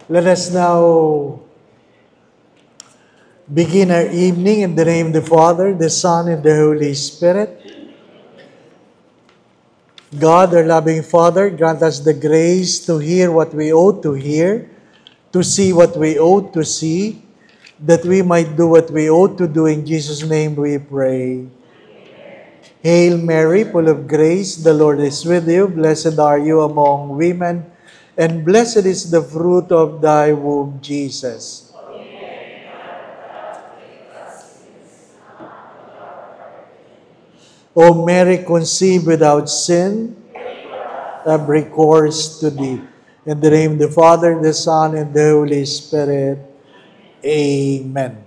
Let us now begin our evening in the name of the Father, the Son, and the Holy Spirit. God, our loving Father, grant us the grace to hear what we ought to hear, to see what we ought to see, that we might do what we ought to do. In Jesus' name we pray. Hail Mary, full of grace, the Lord is with you. Blessed are you among women, and blessed is the fruit of thy womb, Jesus. O Mary, conceived without sin, have recourse to thee. In the name of the Father, the Son, and the Holy Spirit. Amen.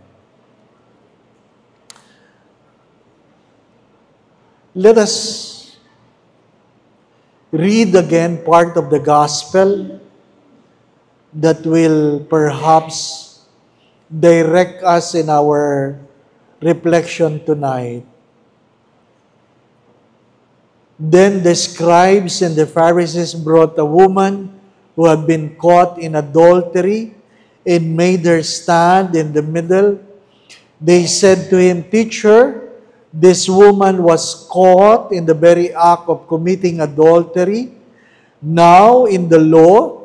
Let us read again part of the Gospel that will perhaps direct us in our reflection tonight. Then the scribes and the Pharisees brought a woman who had been caught in adultery and made her stand in the middle. They said to him, "Teacher, this woman was caught in the very act of committing adultery. Now, in the law,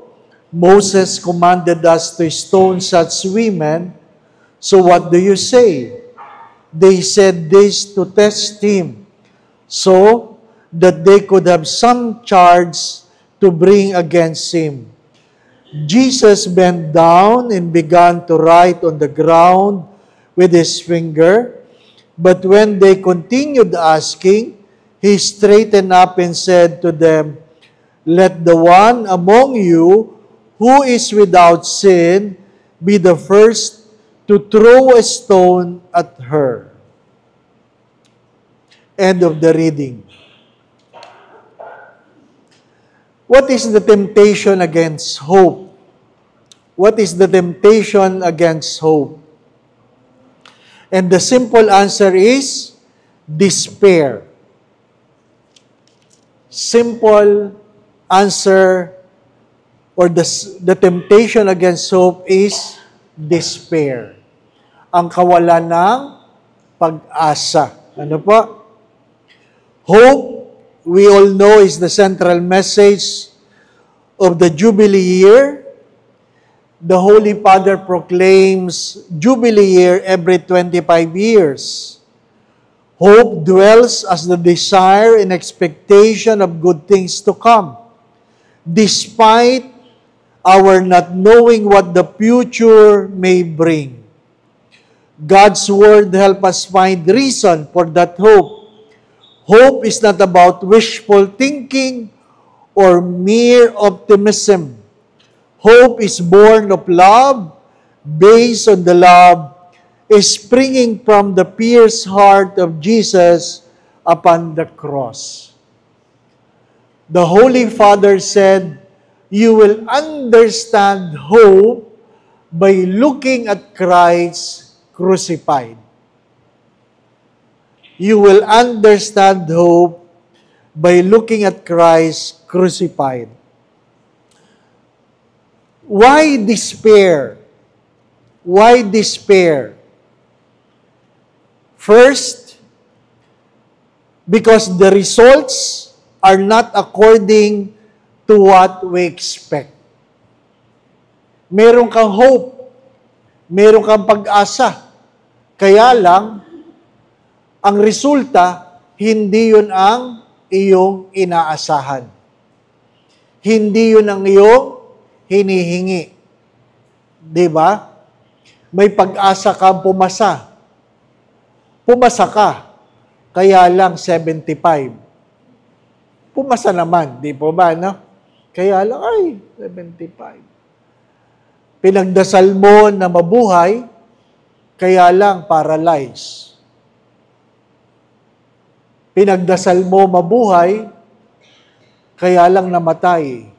Moses commanded us to stone such women. So what do you say?" They said this to test him, so that they could have some charge to bring against him. Jesus bent down and began to write on the ground with his finger. But when they continued asking, he straightened up and said to them, "Let the one among you who is without sin be the first to throw a stone at her." End of the reading. What is the temptation against hope? What is the temptation against hope? And the simple answer is despair. Simple answer, or the temptation against hope is despair. Ang kawalan ng pag-asa. Ano po? Hope, we all know, is the central message of the Jubilee year. The Holy Father proclaims Jubilee year every 25 years. Hope dwells as the desire and expectation of good things to come, despite our not knowing what the future may bring. God's Word helps us find reason for that hope. Hope is not about wishful thinking or mere optimism. Hope is born of love, based on the love springing from the pierced heart of Jesus upon the cross. The Holy Father said, "You will understand hope by looking at Christ crucified." You will understand hope by looking at Christ crucified. Why despair? Why despair? First, because the results are not according to what we expect. Meron kang hope, meron kang pag-asa, kaya lang, ang resulta, hindi yun ang iyong inaasahan. Hindi yun ang iyong hinihingi. Diba? May pag-asa kang pumasa. Pumasa ka, kaya lang 75. Pumasa naman, di po ba, no? Kaya lang, 75. Pinagdasal mo na mabuhay, kaya lang paralyzed. Pinagdasal mo mabuhay, kaya lang namatay.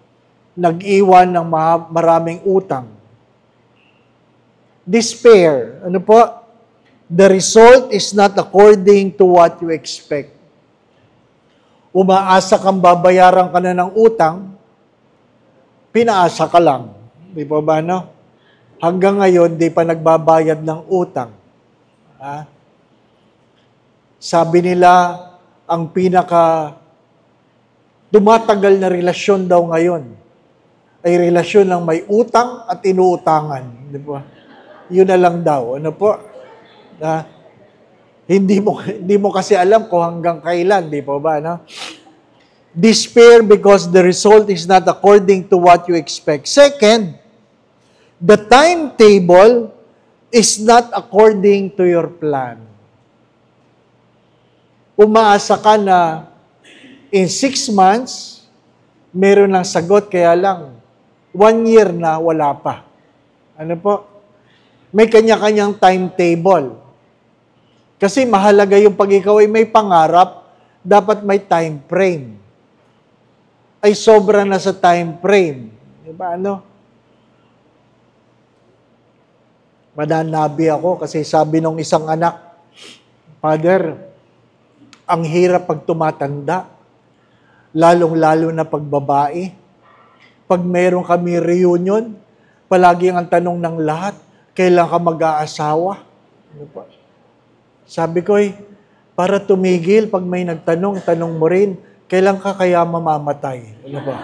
Nag-iwan ng maraming utang. Despair. Ano po? The result is not according to what you expect. Umaasa kang babayaran ka na ng utang, pinaasa ka lang. Di po ba, no? Hanggang ngayon, di pa nagbabayad ng utang. Ha? Sabi nila, ang pinaka tumatagal na relasyon daw ngayon ay relasyon ng may utang at inuutangan. Di ba? Yun na lang daw. Ano po? Hindi mo kasi alam kung hanggang kailan, di po ba? No? Despair because the result is not according to what you expect. Second, the timetable is not according to your plan. Umaasa ka na in 6 months, meron ng sagot, kaya lang 1 year na wala pa. Ano po? May kanya-kanyang timetable. Kasi mahalaga yung pag ikaw ay may pangarap, dapat may time frame. Ay sobra na sa time frame. Diba ano? Madanabi ako kasi sabi nung isang anak, Father, ang hirap pag tumatanda, lalong-lalo na pag babae. Pag meron kami reunion, palagi ang tanong ng lahat, kailan ka mag-aasawa? Ano pa? Sabi ko, para tumigil, pag may nagtanong, tanong mo rin, kailan ka kaya mamamatay? Ano ba?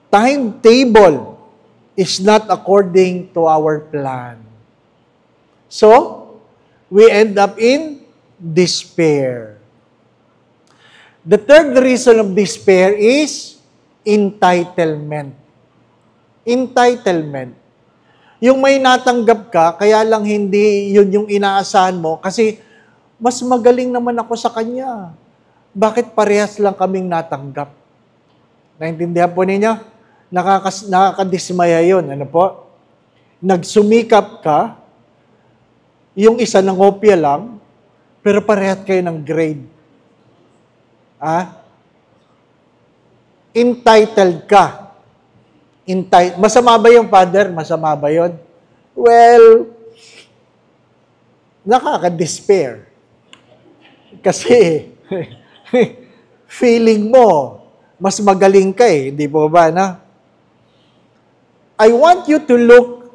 Timetable is not according to our plan. So, we end up in despair. The third reason of despair is entitlement. Entitlement. Yung may natanggap ka, kaya lang hindi yun yung inaasahan mo, kasi mas magaling naman ako sa kanya. Bakit parehas lang kaming natanggap? Naintindihan po ninyo? Nakakadismaya yun. Ano po? Nagsumikap ka, yung isa ng kopya lang, pero parehas kayo ng grade. Entitled ka. Masama ba yung Father? Masama ba yun? Well, nakaka-despair. Kasi, feeling mo, mas magaling ka eh. Hindi po ba, na? I want you to look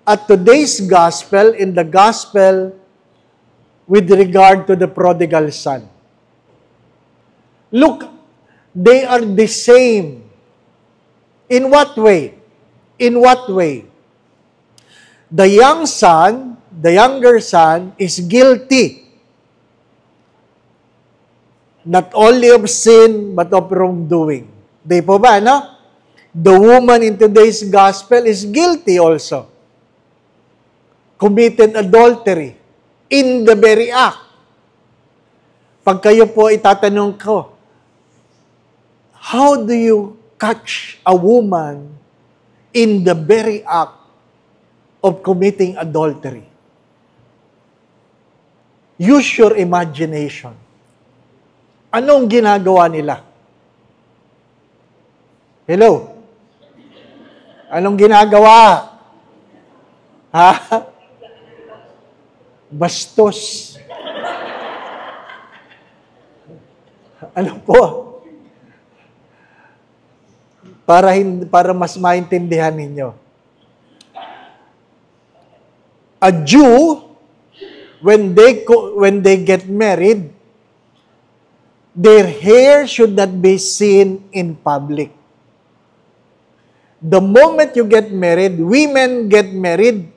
at today's gospel in the gospel with regard to the prodigal son. Look, they are the same. In what way? In what way? The young son, the younger son, is guilty. Not only of sin, but of wrongdoing. Di po ba, no? The woman in today's gospel is guilty also. Committed adultery in the very act. Pag kayo po itatanong ko, how do you catch a woman in the very act of committing adultery? Use your imagination. Anong ginagawa nila? Hello? Anong ginagawa? Ha? Bastos. Ano po? Para mas maintindihan ninyo. A Jew, when they get married, their hair should not be seen in public. The moment you get married, women get married,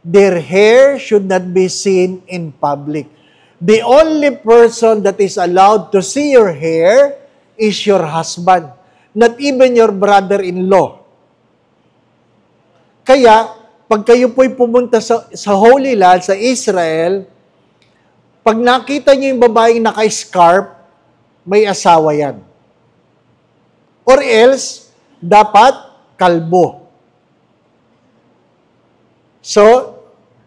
their hair should not be seen in public. The only person that is allowed to see your hair is your husband, not even your brother-in-law. Kaya, pag kayo po'y pumunta sa Holy Land, sa Israel, pag nakita niyo yung babaeng naka-scarf, may asawa yan. Or else, dapat kalbo. So,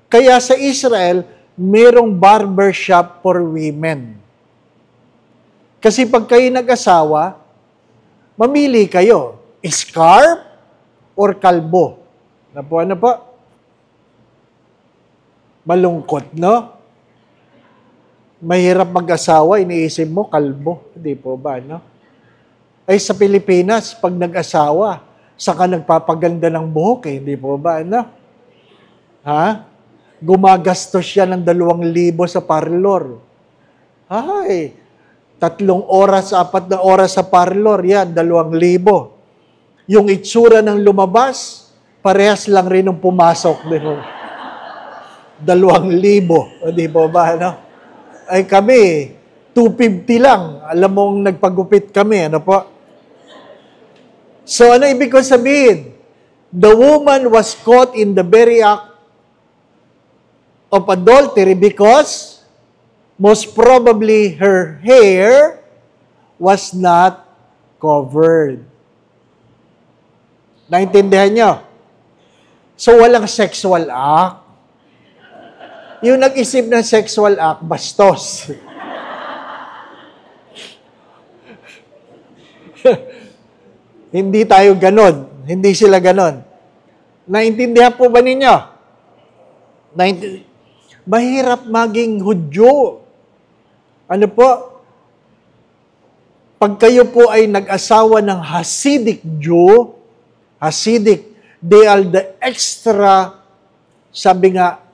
kaya sa Israel, merong barbershop for women. Kasi pag kayo nag-asawa, mamili kayo, scarf or kalbo. Ano po? Malungkot, no? Mahirap mag-asawa, iniisip mo, kalbo. Hindi po ba, no? Ay sa Pilipinas, pag nag-asawa, saka nagpapaganda ng buhok eh. Hindi po ba, no? Ha? Gumagastos siya ng 2,000 sa parlor. Ay, 3 oras, 4 na oras sa parlor, yan, 2,000. Yung itsura ng lumabas, parehas lang rin ng pumasok. Di po? 2,000. O di po ba, no? Ay kami, 250 lang. Alam mong nagpagupit kami, ano po? So ano ibig ko sabihin? The woman was caught in the very act of adultery because most probably her hair was not covered. Naintindihan nyo? So walang sexual act. Yung nag-isip ng sexual act, bastos. Hindi tayo ganon. Hindi sila ganon. Naintindihan po ba ninyo? Mahirap maging Hudyo. Ano po? Pag kayo po ay nag-asawa ng Hasidic Jew, Hasidic, they are the extra, sabi nga,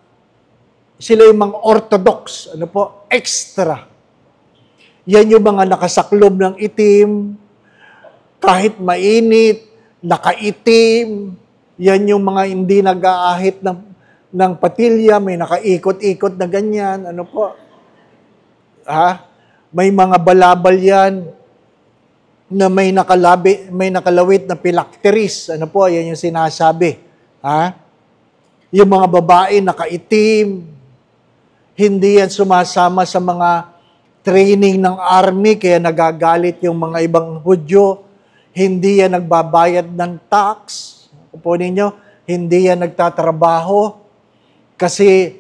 sila yung mga Orthodox. Ano po? Extra. Yan yung mga nakasaklob ng itim, kahit mainit, nakaitim. Yan yung mga hindi nag-aahit ng patilya, may nakaikot-ikot na ganyan. Ano po? Ha? May mga balabal yan na may nakalawit na phylacteries. Ano po? Yan yung sinasabi. Ha? Yung mga babae nakaitim, hindi yan sumasama sa mga training ng army, kaya nagagalit yung mga ibang Hudyo. Hindi yan nagbabayad ng tax. Po ninyo, hindi yan nagtatrabaho. Kasi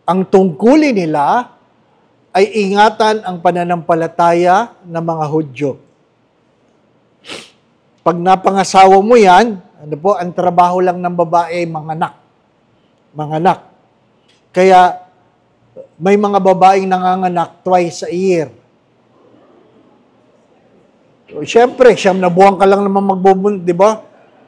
ang tungkulin nila ay ingatan ang pananampalataya ng mga Hudyo. Pag napangasawa mo yan, ano po, ang trabaho lang ng babae, manganak. Manganak. Kaya, may mga babaeng nanganganak twice a year. So, siyempre, 9 na buwan ka lang naman magbubunod, di ba?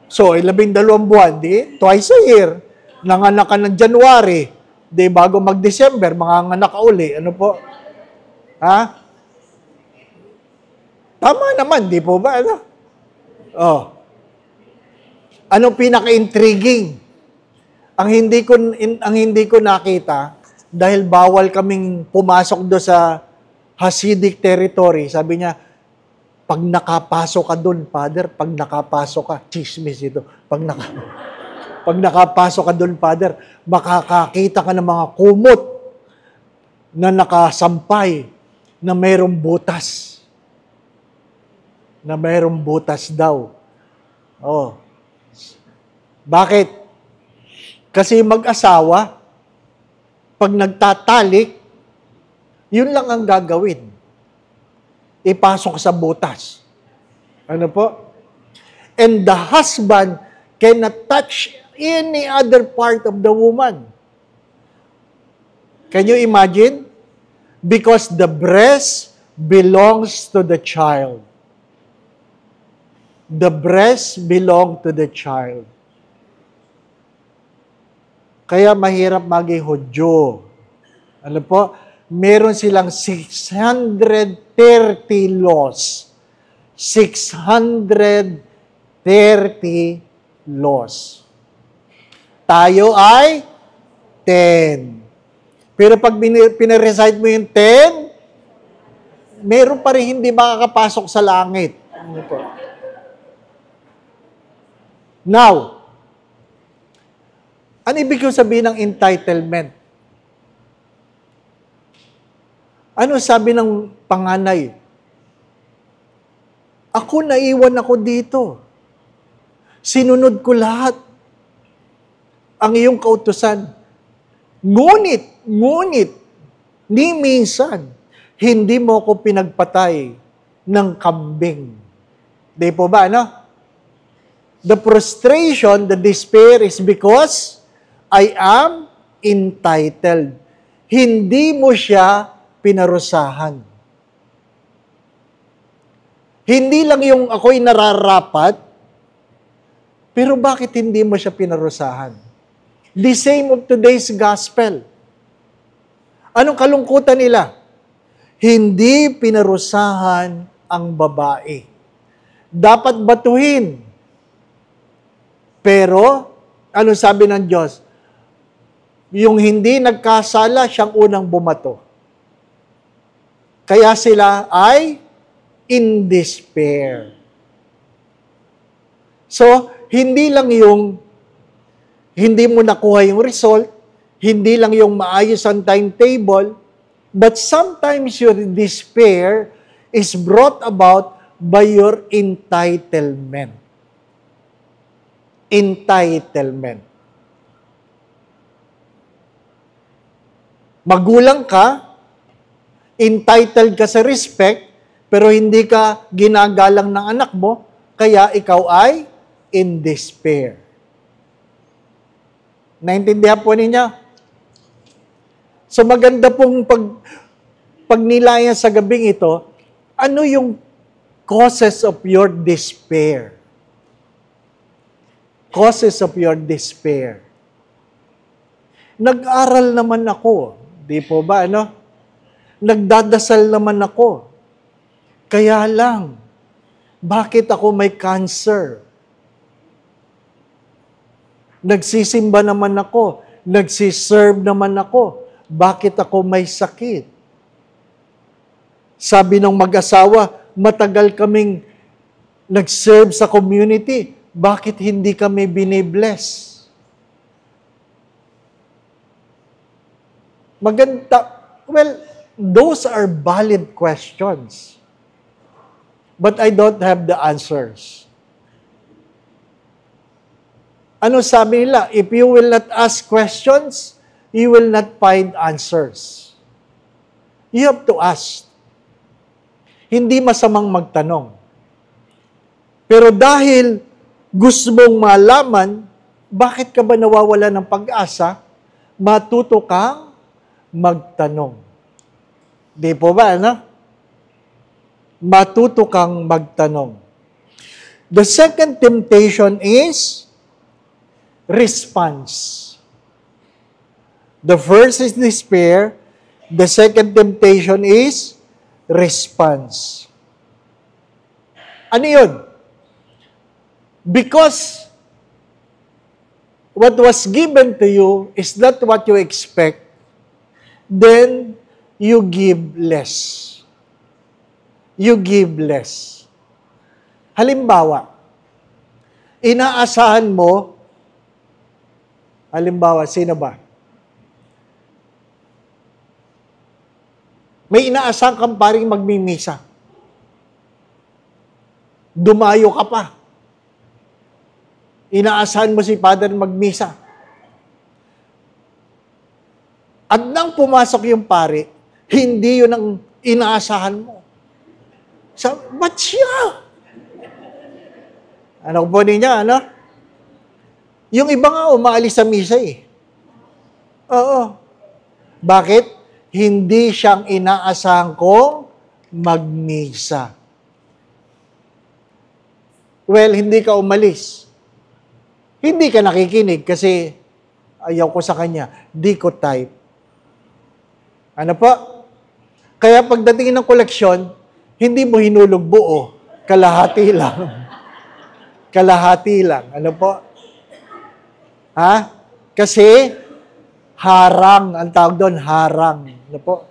So, 12 buwan, di? Twice a year. Nanganak ka ng January, di? Bago mag-December, manganganak ka uli. Ano po? Ha? Tama naman, di po ba? Ano? Oh. Anong pinaka-intriguing? Ang hindi ko nakita, dahil bawal kaming pumasok do sa Hasidic territory, sabi niya, pag nakapasok ka doon, Father, pag nakapasok ka, chismis ito, pag nakapasok ka doon, Father, makakakita ka ng mga kumot na nakasampay na mayroong butas. Na mayroong butas daw. Oh. Bakit? Kasi mag-asawa, pag nagtatalik, yun lang ang gagawin. Ipasok sa butas. Ano po? And the husband cannot touch any other part of the woman. Can you imagine? Because the breast belongs to the child. The breast belong to the child. Kaya mahirap maging Hudyo. Ano po? Meron silang 630 laws. 630 laws. Tayo ay 10. Pero pag pinarecite mo yung 10, meron pa rin hindi makakapasok sa langit. Ano po? Now, ano ibig sabihin ng entitlement? Ano sabi ng panganay? Ako, naiwan ako dito. Sinunod ko lahat ang iyong kautusan. Ngunit, ni minsan, hindi mo ko pinagpatay ng kambing. Di po ba, ano? The frustration, the despair is because I am entitled. Hindi mo siya pinarusahan. Hindi lang yung ako'y nararapat, pero bakit hindi mo siya pinarusahan? The same of today's gospel. Anong kalungkutan nila? Hindi pinarusahan ang babae. Dapat batuhin. Pero, ano sabi ng Diyos? Yung hindi nagkasala, siyang unang bumato. Kaya sila ay in despair. So, hindi lang yung hindi mo nakuha yung result, hindi lang yung maayos ang timetable, but sometimes your despair is brought about by your entitlement. Entitlement. Magulang ka, entitled ka sa respect, pero hindi ka ginagalang ng anak mo, kaya ikaw ay in despair. Naintindihan po ninyo? So maganda pong pagnilayan sa gabing ito, ano yung causes of your despair? Causes of your despair. Nag-aral naman ako, di po ba, ano? Nagdadasal naman ako. Kaya lang, bakit ako may cancer? Nagsisimba naman ako, nagsiserve naman ako, bakit ako may sakit? Sabi ng mag-asawa, matagal kaming nag-serve sa community, bakit hindi kami binibless? Maganda, well, those are valid questions. But I don't have the answers. Ano sabi nila? If you will not ask questions, you will not find answers. You have to ask. Hindi masamang magtanong. Pero dahil gusto mong malaman, bakit ka ba nawawala ng pag-asa, matuto kang magtanong. Di po ba, ano? Matuto kang magtanong. The second temptation is response. The first is despair. The second temptation is response. Ano yun? Because what was given to you is not what you expect, then you give less. You give less. Halimbawa, inaasahan mo, halimbawa, sino ba? May inaasahan kang paring magmimisa. Dumayo ka pa. Inaasahan mo si Father magmisa. At nang pumasok yung pare, hindi yun ang inaasahan mo. Ba't siya? Ano po niya, ano? Yung iba nga umaalis sa misa eh. Oo. Bakit? Hindi siyang inaasahan kong magmisa. Well, hindi ka umalis. Hindi ka nakikinig kasi ayaw ko sa kanya. Di ko type. Ano po? Kaya pagdating ng koleksyon, hindi mo hinulog buo. Kalahati lang. Kalahati lang. Ano po? Ha? Kasi, harang. Ang tawag doon, harang. Ano po?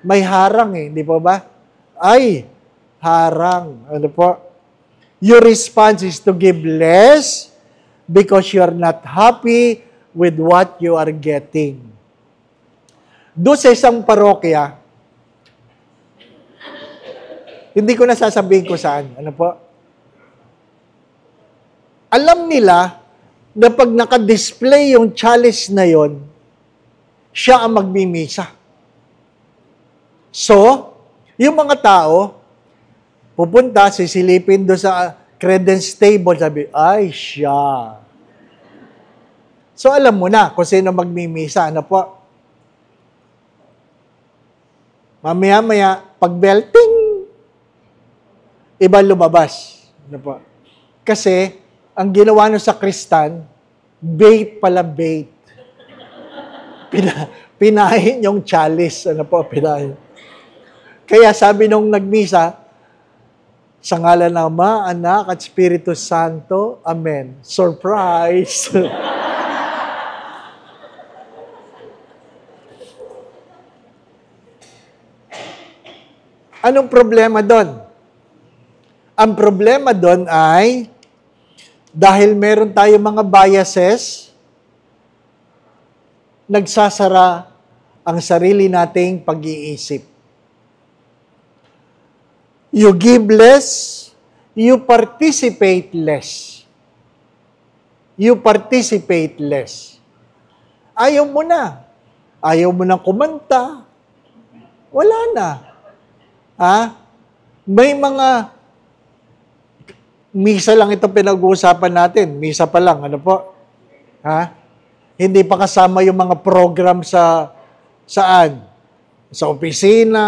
May harang eh. Di po ba? Ay, harang. Ano po? Your response is to give less because you're not happy with what you are getting. Doon sa isang parokya, hindi ko na sasabihin ko saan. Ano po? Alam nila na pag naka-display yung chalice na yon, siya ang magmimisa. So, yung mga tao, pupunta, sisilipin doon sa credence table, sabi, ay, siya. So, alam mo na kung sino magmimisa. Ano po? Mamaya-maya, pag belting, iba lumabas. Ano po? Kasi, ang ginawa nun sa Kristan, bait pala bait. Pinahin yung chalice. Ano po? Pinahin. Kaya sabi nung nagmisa, sa ngalan ng Ama, Anak, at Espiritu Santo, Amen. Surprise! Anong problema doon? Ang problema doon ay, dahil meron tayo mga biases, nagsasara ang sarili nating pag-iisip. You give less, you participate less. You participate less. Ayaw mo na. Ayaw mo nang kumanta. Wala na. May mga misa lang ito pinag-uusapan natin. Misa pa lang, ano po? Hindi pa kasama yung mga program saan? Sa opisina,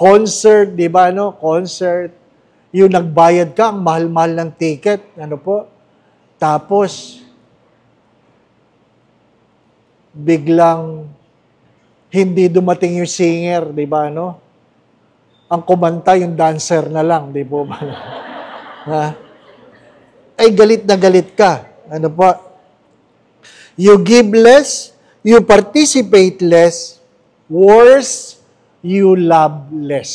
concert, di ba, no? Concert. Yung nagbayad ka, ang mahal-mahal ng ticket, ano po? Tapos, biglang hindi dumating yung singer, di ba, no? Ang kumanta, yung dancer na lang, di po ba? Ay, galit na galit ka. Ano po? You give less, you participate less, worse, you love less.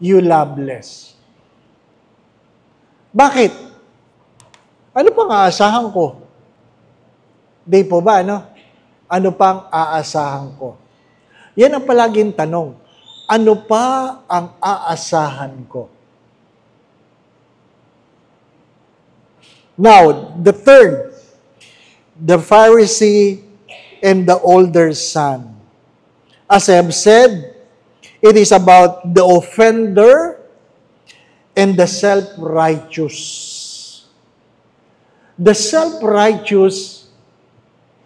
You love less. Bakit? Ano pang aasahan ko? Di po ba, ano? Ano pang aasahan ko? Yan ang palaging tanong. Ano pa ang aasahan ko? Now, the third, the Pharisee and the older son. As I have said, it is about the offender and the self-righteous. The self-righteous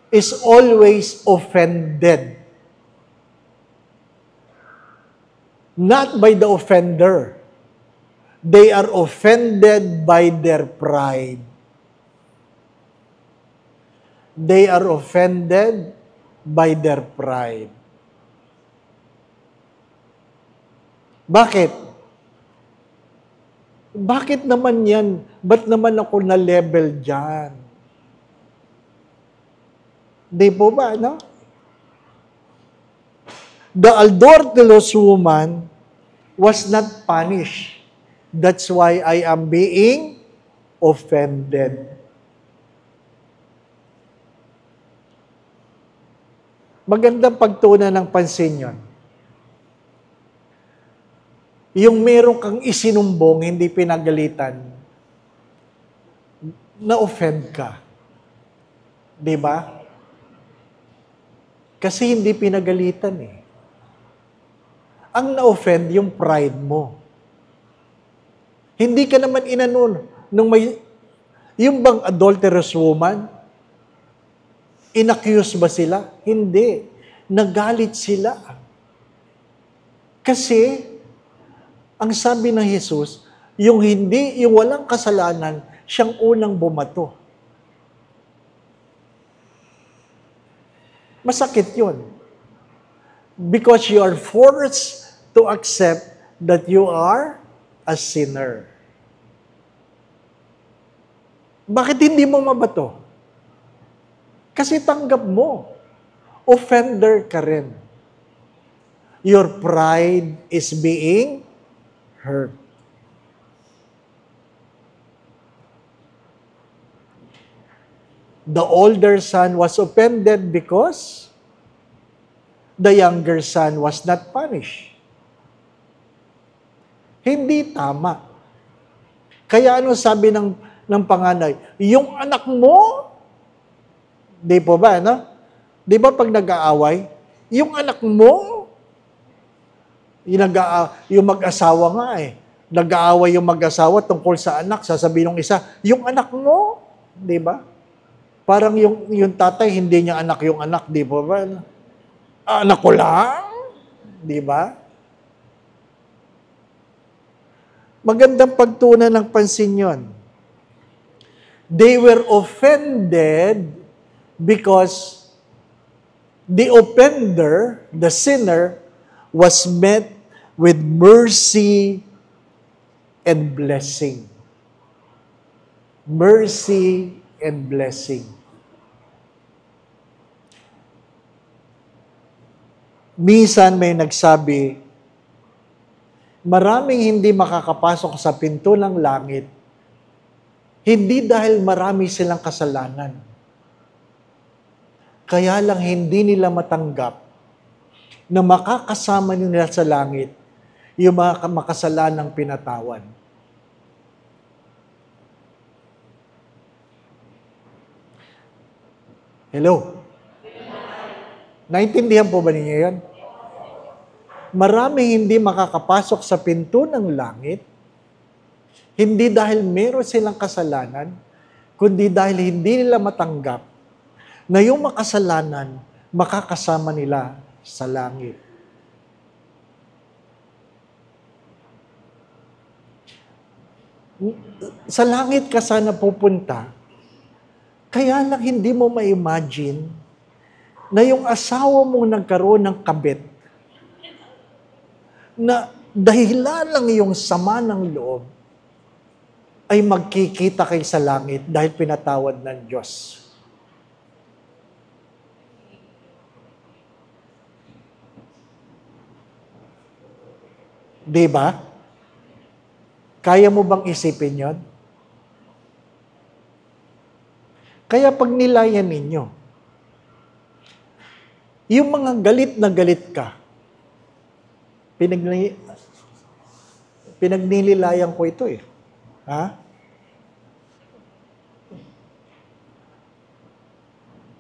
is always offended. Not by the offender. They are offended by their pride. They are offended by their pride. Bakit? Bakit naman yan? Ba't naman ako na-level dyan? Di po ba, no? The adulterous woman was not punished. That's why I am being offended. Magandang pagtunan ng pansin yun. Yung meron kang isinumbong, hindi pinagalitan, na-offend ka. Di ba? Kasi hindi pinagalitan eh. Ang na-offend, yung pride mo. Hindi ka naman inanon. Yung bang adulterous woman, inaccuse ba sila? Hindi. Nagalit sila. Kasi, ang sabi ng Jesus, yung walang kasalanan, siyang unang bumato. Masakit yun. Because you are forced to accept that you are a sinner. Bakit hindi mo mabato? Kasi tanggap mo. Offender ka rin. Your pride is being hurt. The older son was offended because the younger son was not punished. Hindi tama. Kaya ano sabi ng panganay? Yung anak mo, di po ba, no? Di ba pag nag-aaway, yung anak mo, yung mag-asawa nga eh, nag-aaway yung mag-asawa tungkol sa anak, sasabihin ng isa, yung anak mo, di ba? Parang yung tatay, hindi niya anak yung anak, di ba? Anak ko lang? Di ba? Magandang pagtunan ng pansin yon. They were offended because the offender, the sinner, was met with mercy and blessing. Mercy and blessing. Minsan may nagsabi, maraming hindi makakapasok sa pinto ng langit, hindi dahil marami silang kasalanan. Kaya lang hindi nila matanggap na makakasama nila sa langit yung mga makasalanang pinatawan. Hello? Naintindihan po ba ninyo yan? Maraming hindi makakapasok sa pinto ng langit, hindi dahil meron silang kasalanan, kundi dahil hindi nila matanggap na yung makasalanan makakasama nila sa langit. Sa langit ka sana pupunta, kaya lang hindi mo ma-imagine na yung asawa mo nagkaroon ng kabit na dahilan lang yung sama ng loob ay magkikita kayo sa langit dahil pinatawad ng Diyos. Diba? Kaya mo bang isipin yon? Kaya pag nilayan ninyo, yung mga galit na galit ka, pinagnililayan ko ito eh. Ha?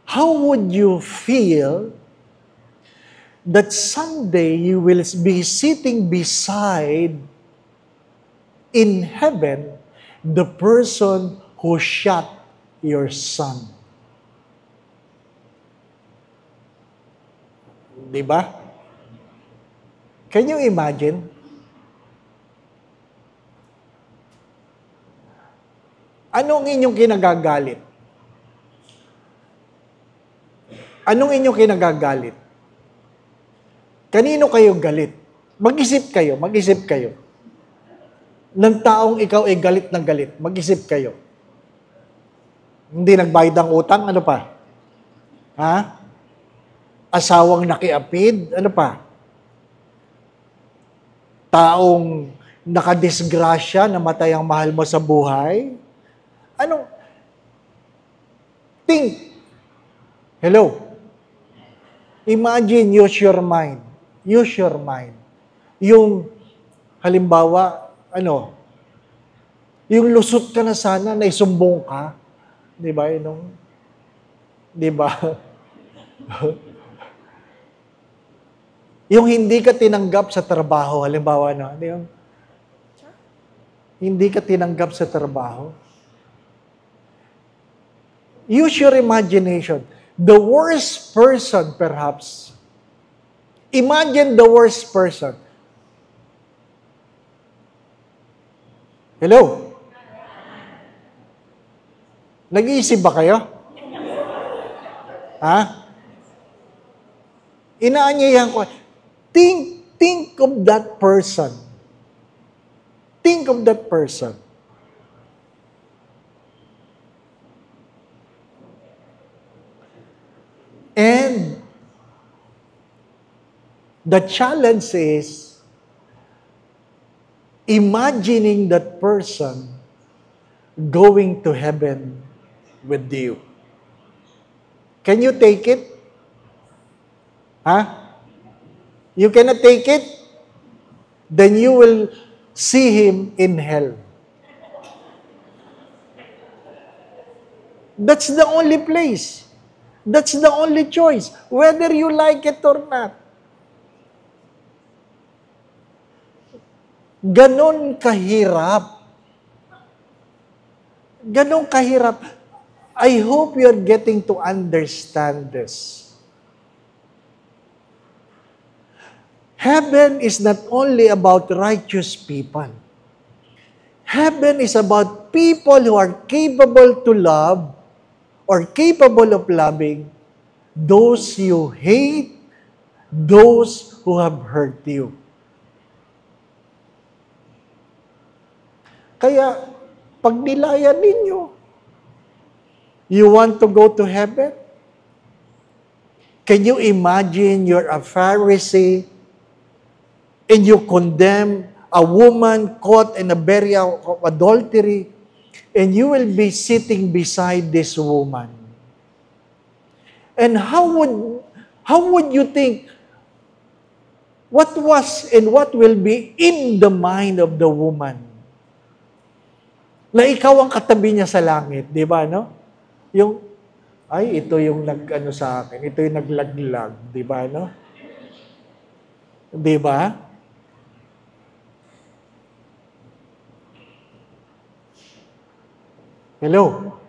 How would you feel that someday you will be sitting beside in heaven the person who shot your son? Diba? Can you imagine? Anong inyong kinagagalit? Anong inyong kinagagalit? Kanino kayo galit? Mag-isip kayo, mag-isip kayo. Ng taong ikaw ay galit na galit, mag-isip kayo. Hindi nagbayad ng utang, ano pa? Ha? Asawang nakiapid, ano pa? Taong nakadisgrasya, namatay ang mahal mo sa buhay. Anong? Think. Hello? Imagine, use your mind. Use your mind. Yung, halimbawa, yung lusot ka na sana, naisumbong ka. Di ba? Di ba? Yung hindi ka tinanggap sa trabaho, halimbawa, hindi ka tinanggap sa trabaho. Use your imagination. The worst person, perhaps. Imagine the worst person. Hello? Nag-iisip ba kayo? Ha? Inaanyayahan ko. Think of that person. Think of that person. And the challenge is imagining that person going to heaven with you. Can you take it? Huh? You cannot take it? Then you will see him in hell. That's the only place. That's the only choice, whether you like it or not. Ganon kahirap. Ganon kahirap. I hope you're getting to understand this. Heaven is not only about righteous people. Heaven is about people who are capable to love or capable of loving those you hate, those who have hurt you. Kaya, pag nilayan ninyo, you want to go to heaven? Can you imagine you're a Pharisee and you condemn a woman caught in a very of adultery and you will be sitting beside this woman? And how would you think what was and what will be in the mind of the woman? Na ikaw ang katabi niya sa langit, di ba, no? Yung, ay, ito yung nag-ano sa akin, ito yung naglaglag, di ba, no? Di ba? Hello?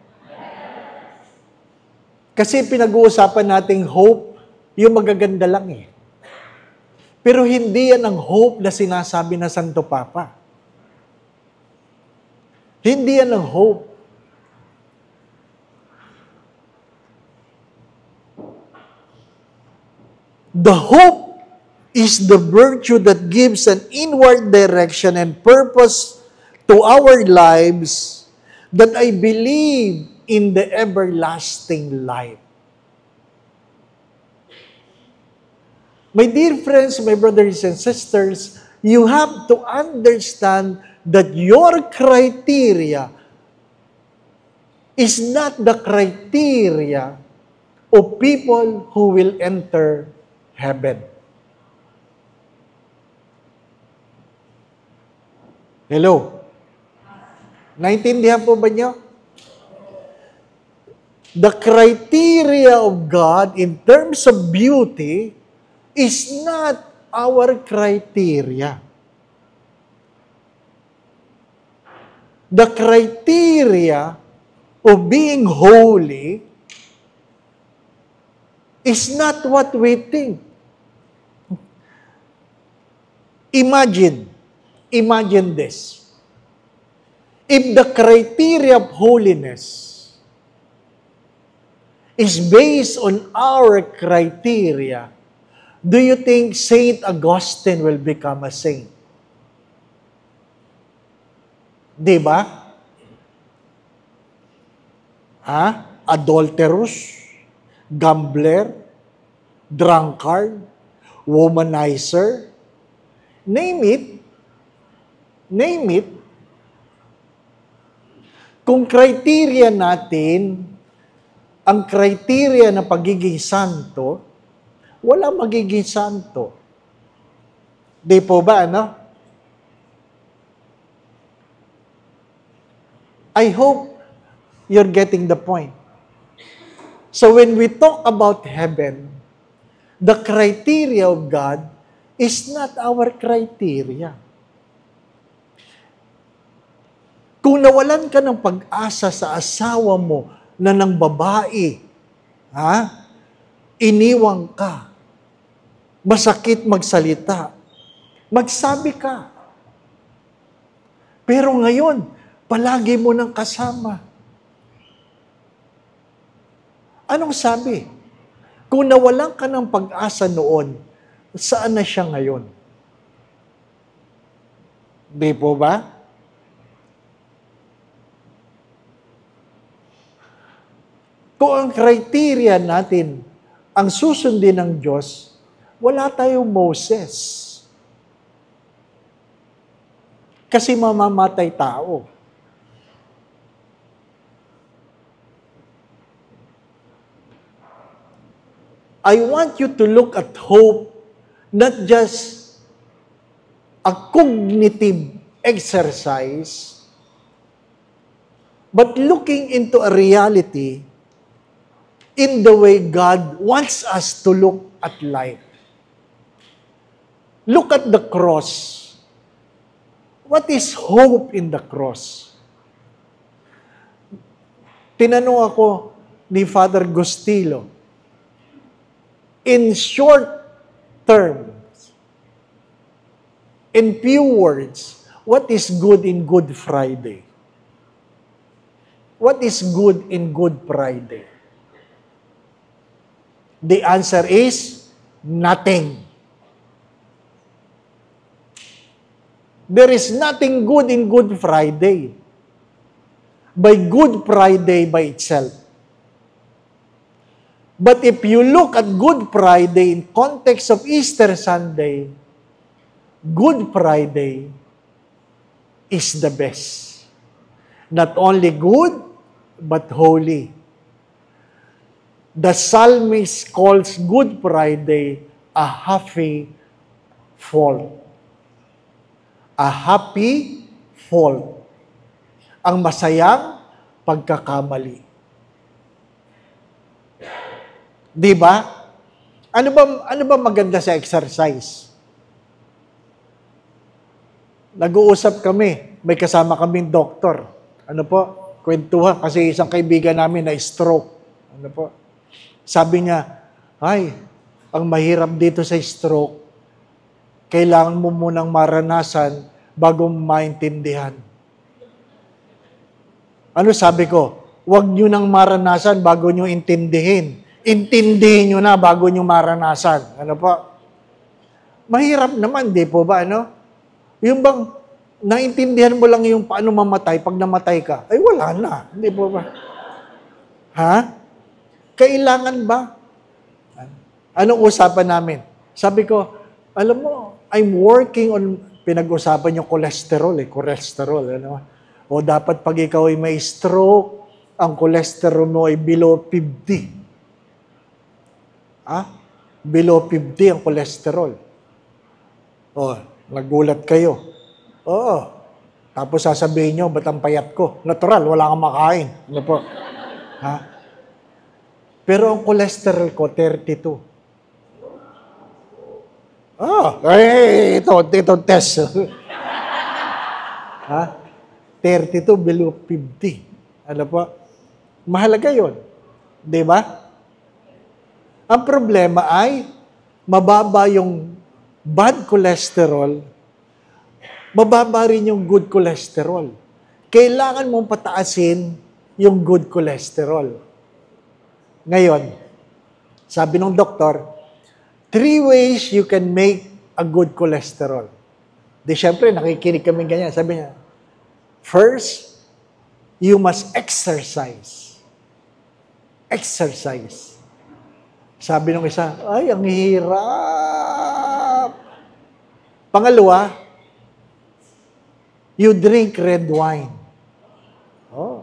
Kasi pinag-uusapan nating hope, yung magaganda lang eh. Pero hindi yan ang hope na sinasabi na Santo Papa. Hindi yan ang hope. The hope is the virtue that gives an inward direction and purpose to our lives that I believe in the everlasting life. My dear friends, my brothers and sisters, you have to understand that your criteria is not the criteria of people who will enter heaven. Hello? Naintindihan po ba niyo? The criteria of God in terms of beauty is not our criteria. The criteria of being holy is not what we think. Imagine this. If the criteria of holiness is based on our criteria, do you think Saint Augustine will become a saint? Di ba? Adulterous, gambler, drunkard, womanizer, name it. Kung criteria natin, ang criteria ng pagiging santo, wala magiging santo. Di po ba, ano? I hope you're getting the point. So when we talk about heaven, the criteria of God is not our criteria. Kung nawalan ka ng pag-asa sa asawa mo na ng babae, iniwang ka, masakit magsalita, magsabi ka. Pero ngayon, palagi mo nang kasama. Anong sabi? Kung nawalan ka ng pag-asa noon, saan na siya ngayon? Di po ba? Kung ang criteria natin ang susundin ng Diyos, wala tayong Moses. Kasi mamamatay tao. I want you to look at hope not just a cognitive exercise, but looking into a reality in the way God wants us to look at life. Look at the cross. What is hope in the cross? Tinanong ako ni Father Gustilo, in short terms, In few words, what is good in Good Friday? What is good in Good Friday? The answer is nothing. There is nothing good in Good Friday. By Good Friday by itself. But if you look at Good Friday in context of Easter Sunday, Good Friday is the best. Not only good, but holy. The psalmist calls Good Friday a happy fault. A happy fault. Ang masayang pagkakamali. Di ba? Ano ba maganda sa exercise? Nag-uusap kami, may kasama kaming doktor. Ano po? Kwentuhan kasi isang kaibigan namin na stroke. Ano po? Sabi niya, ay, ang mahirap dito sa stroke, kailangan mo munang maranasan bago maintindihan. Ano sabi ko? Huwag nyo nang maranasan bago nyo intindihin. Intindihin nyo na bago nyo maranasan. Ano po? Mahirap naman, di po ba? Ano? Yung bang naintindihan mo lang yung paano mamatay, pag namatay ka, ay wala na. Di po ba? Ha? Kailangan ba? Anong usapan namin? Sabi ko, alam mo, I'm working on, pinag-usapan yung cholesterol, cholesterol, ano? O dapat pag ikaw ay may stroke, ang cholesterol mo ay below 50. Ha? Below 50 ang cholesterol. O, nagulat kayo. Oo. Tapos sasabihin nyo, ba't ang payat ko? Natural, wala kang makain. Ano po? Ha? Pero ang cholesterol ko, 32. Ito test. Ha? 32 below 50. Ano po? Mahalaga yun. Di ba? Ang problema ay, mababa yung bad cholesterol, mababa rin yung good cholesterol. Kailangan mong pataasin yung good cholesterol. Ngayon, sabi ng doktor, 3 ways you can make a good cholesterol. Di syempre, nakikinig kami ganyan. Sabi niya, first, you must exercise. Exercise. Sabi ng isa, ay, ang hirap. Pangalawa, you drink red wine. Oh.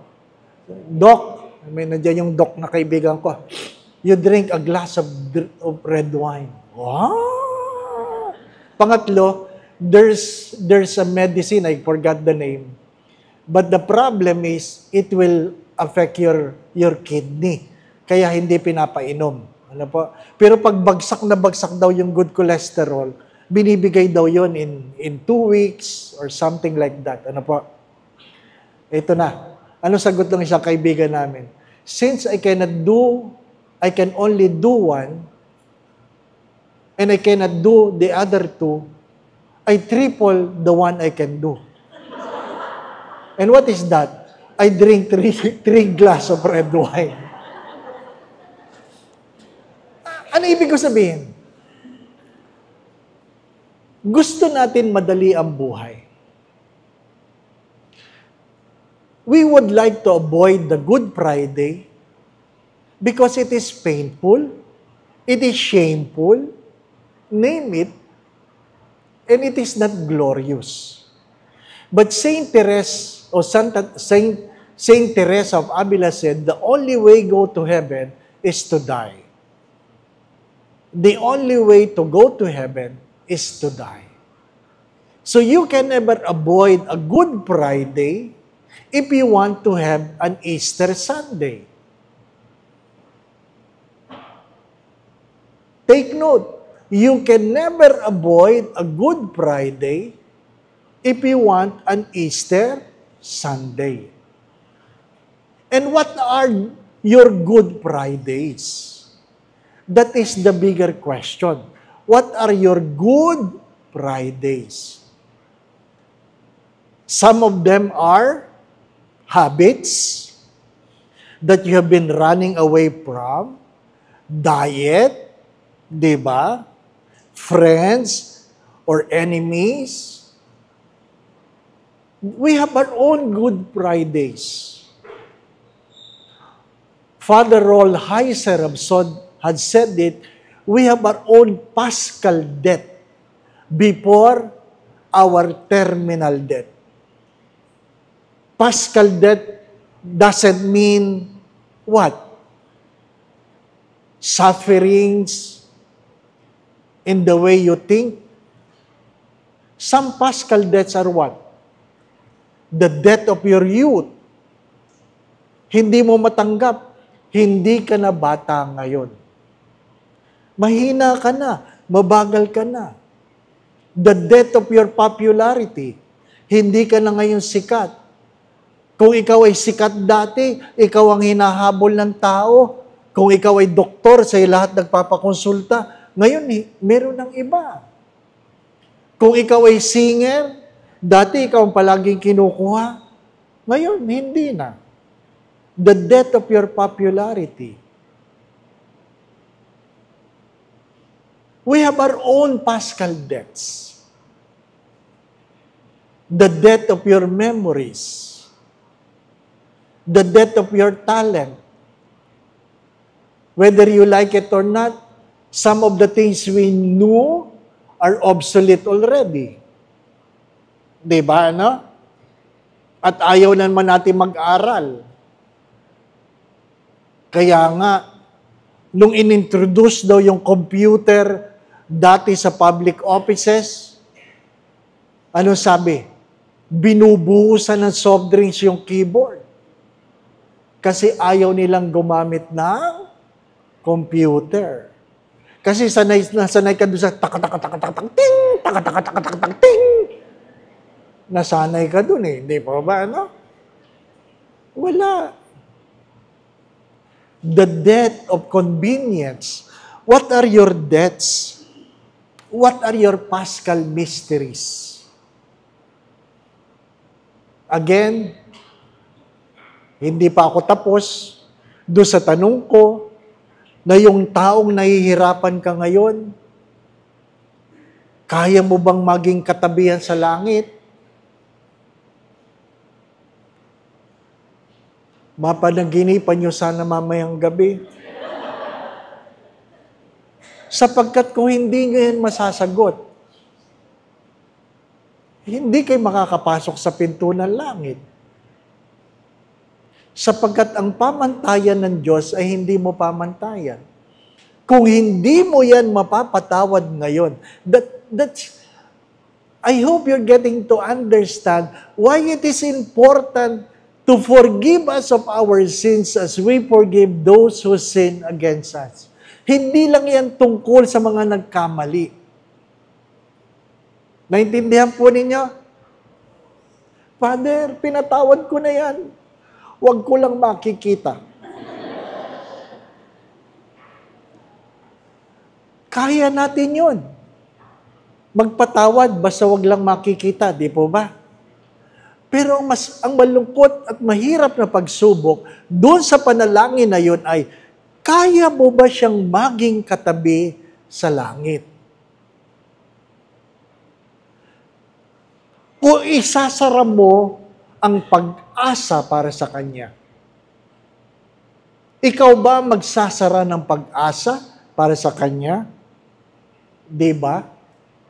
Doc, may nandiyan yung doc na kaibigan ko. You drink a glass of red wine. Wow! Pangatlo, there's a medicine, I forgot the name. But the problem is, it will affect your kidney. Kaya hindi pinapainom. Ano po? Pero pag bagsak na bagsak daw yung good cholesterol, binibigay daw yon in 2 weeks or something like that. Ano po? Ito na. Ano sagot ng isang kaibigan namin? Since I can only do one, and I cannot do the other 2, I triple the one I can do. And what is that? I drink 3 glass of red wine. Ano ibig ko sabihin? Gusto natin madali ang buhay. We would like to avoid the Good Friday because it is painful, it is shameful, name it, and it is not glorious. But Saint Teresa of Avila said, the only way go to heaven is to die. The only way to go to heaven is to die. So you can never avoid a Good Friday if you want to have an Easter Sunday. Take note, you can never avoid a Good Friday if you want an Easter Sunday. And what are your Good Fridays? That is the bigger question. What are your Good Fridays? Some of them are habits that you have been running away from, diet, di ba? Friends or enemies. We have our own Good Fridays. Father Roll Heiser had said it, we have our own Paschal death before our terminal death. Paschal death doesn't mean what? Sufferings in the way you think. Some Paschal deaths are what? The death of your youth. Hindi mo matanggap. Hindi ka na bata ngayon. Mahina ka na. Mabagal ka na. The death of your popularity. Hindi ka na ngayon sikat. Kung ikaw ay sikat dati, ikaw ang hinahabol ng tao. Kung ikaw ay doktor, sa lahat nagpapakonsulta. Ngayon, meron ng iba. Kung ikaw ay singer, dati ikaw ang palaging kinukuha. Ngayon, hindi na. The death of your popularity. We have our own Paschal deaths. The death of your memories. The death of your talent. Whether you like it or not, some of the things we knew are obsolete already. Diba, ano? At ayaw naman natin mag-aral. Kaya nga, nung inintroduce daw yung computer dati sa public offices, ano sabi? Binubuhusan ng soft drinks yung keyboard. Kasi ayaw nilang gumamit ng computer. Kasi sanay ka doon sa ting, ting. Nasanay ka doon eh. Hindi pa ba, ano? Wala. The death of convenience. What are your debts? What are your Paschal mysteries? Again, hindi pa ako tapos doon sa tanong ko na yung taong nahihirapan ka ngayon, kaya mo bang maging katabihan sa langit? Mapanaginipan nyo sana mamayang gabi. Sapagkat kung hindi nyo yan masasagot, hindi kayo makakapasok sa pinto ng langit. Sapagkat ang pamantayan ng Diyos ay hindi mo pamantayan. Kung hindi mo yan mapapatawad ngayon, I hope you're getting to understand why it is important to forgive us of our sins as we forgive those who sin against us. Hindi lang yan tungkol sa mga nagkamali. Naintindihan po ninyo? Father, pinatawad ko na yan. Huwag ko lang makikita. Kaya natin yun. Magpatawad, basta wag lang makikita, di po ba? Pero ang malungkot at mahirap na pagsubok, doon sa panalangin na yun ay, kaya mo ba siyang maging katabi sa langit? O isasara mo ang pag-asa para sa Kanya? Ikaw ba magsasara ng pag-asa para sa Kanya? Diba?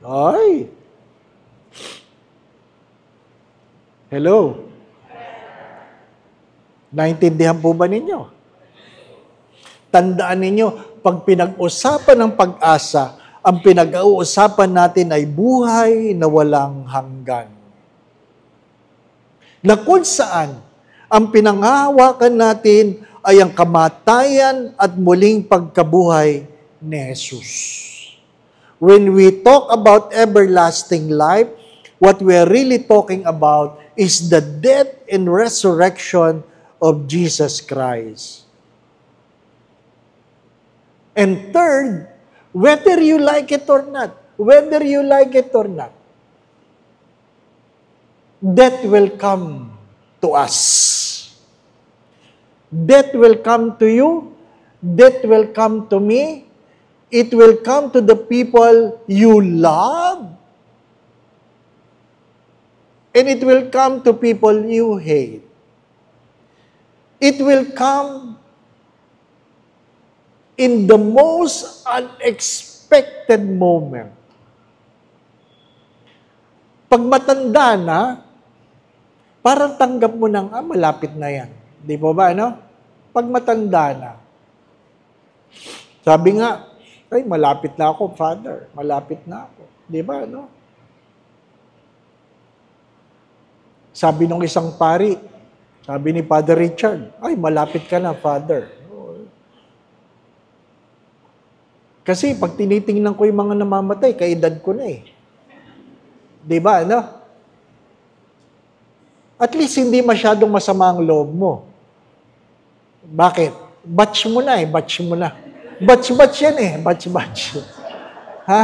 Ay! Hello? Naintindihan po ba ninyo? Tandaan ninyo, pag pinag-usapan ng pag-asa, ang pinag-uusapan natin ay buhay na walang hanggan. Na kung saan, ang pinanghahawakan natin ay ang kamatayan at muling pagkabuhay ni Jesus. When we talk about everlasting life, what we are really talking about is the death and resurrection of Jesus Christ. And third, whether you like it or not, death will come to us. Death will come to you. Death will come to me. It will come to the people you love. And it will come to people you hate. It will come in the most unexpected moment. Pag matanda na, parang tanggap mo ng, malapit na yan. Di po ba, ano? Pag matanda na. Sabi nga, ay, malapit na ako, Father. Malapit na ako. Di ba, ano? Sabi nung isang pari, sabi ni Father Richard, ay, malapit ka na, Father. Kasi pag tinitingnan ko yung mga namamatay, kaedad ko na eh. Di ba, ano? At least hindi masyadong masama ang loob mo. Bakit? Batch mo na eh, batch mo na. Batch yan eh, batch. Ha?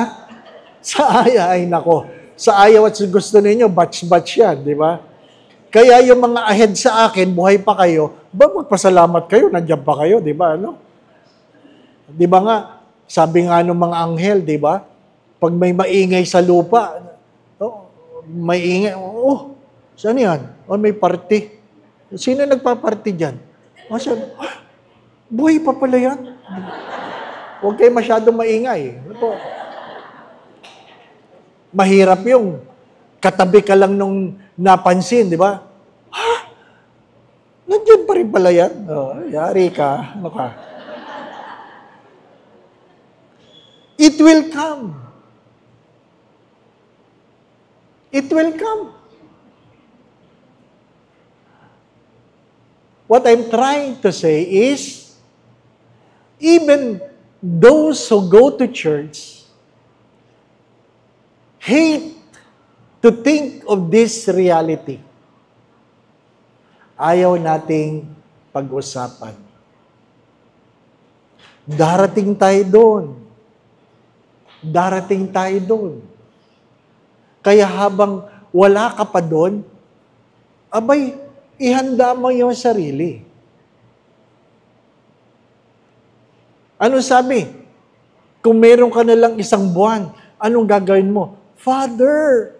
Sa aya, ay nako. Sa ayaw at sa gusto ninyo, batch yan, di ba? Kaya yung mga ahead sa akin, buhay pa kayo, magpasalamat kayo, nandiyan pa kayo, di ba, ano? Di ba nga, sabi nga ng mga anghel, di ba? Pag may maingay sa lupa, may ingay, saan yan? May party. Sino nagpa-party dyan? Sabi, buhay pa pala yan. Huwag kayo masyadong maingay. Mahirap yung katabi ka lang nung napansin, di ba? Nandiyan pa rin pala yan. Yari ka. Ano ka? It will come. It will come. What I'm trying to say is, even those who go to church hate to think of this reality. Ayaw nating pag-usapan. Darating tayo doon. Darating tayo doon. Kaya habang wala ka pa doon, abay, ihanda mo yung sarili. Ano sabi? Kung meron ka na lang isang buwan, anong gagawin mo? Father,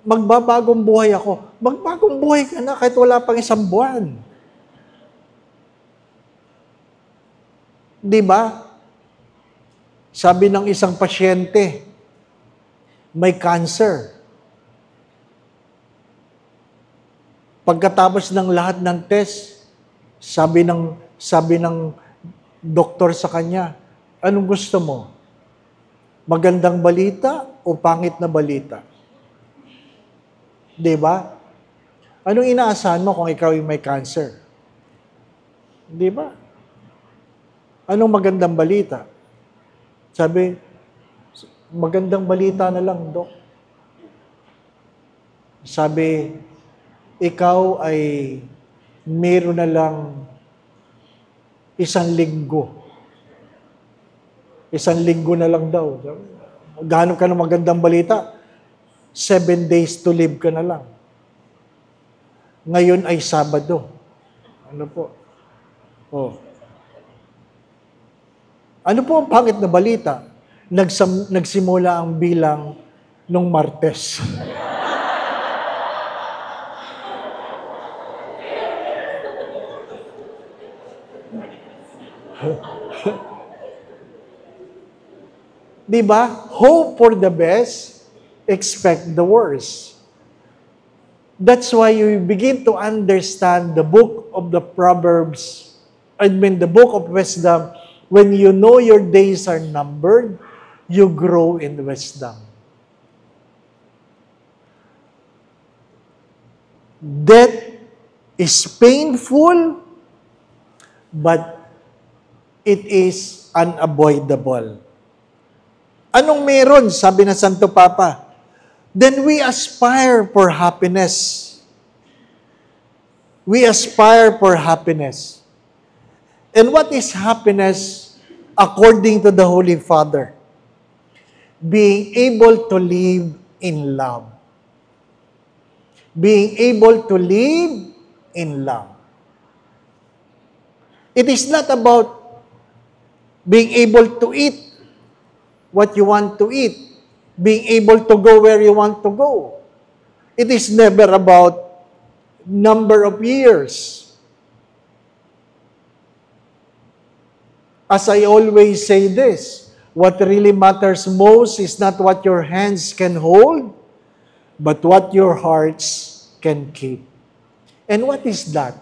magbabagong buhay ako. Magbagong buhay ka na kahit wala pang isang buwan. Di ba? Sabi ng isang pasyente, may cancer. Pagkatapos ng lahat ng test, sabi ng doktor sa kanya, anong gusto mo? Magandang balita o pangit na balita? Di ba? Anong inaasahan mo kung ikaw yung may cancer? Di ba? Anong magandang balita? Sabi, magandang balita na lang, Dok. Sabi, ikaw ay meron na lang 1 linggo. 1 linggo na lang daw. Gaano ka ng magandang balita? 7 days to live ka na lang. Ngayon ay Sabado. Ano po? Ano po ang pangit na balita? Nagsimula ang bilang nung Martes. Diba? Hope for the best, expect the worst. That's why you begin to understand the book of the Proverbs, the book of wisdom. When you know your days are numbered, you grow in wisdom. Death is painful, but it is unavoidable. Anong meron? Sabi ng Santo Papa, then we aspire for happiness. We aspire for happiness. And what is happiness according to the Holy Father? Being able to live in love. being able to live in love. It is not about being able to eat what you want to eat, being able to go where you want to go. It is never about number of years. As I always say this, what really matters most is not what your hands can hold, but what your hearts can keep. And what is that?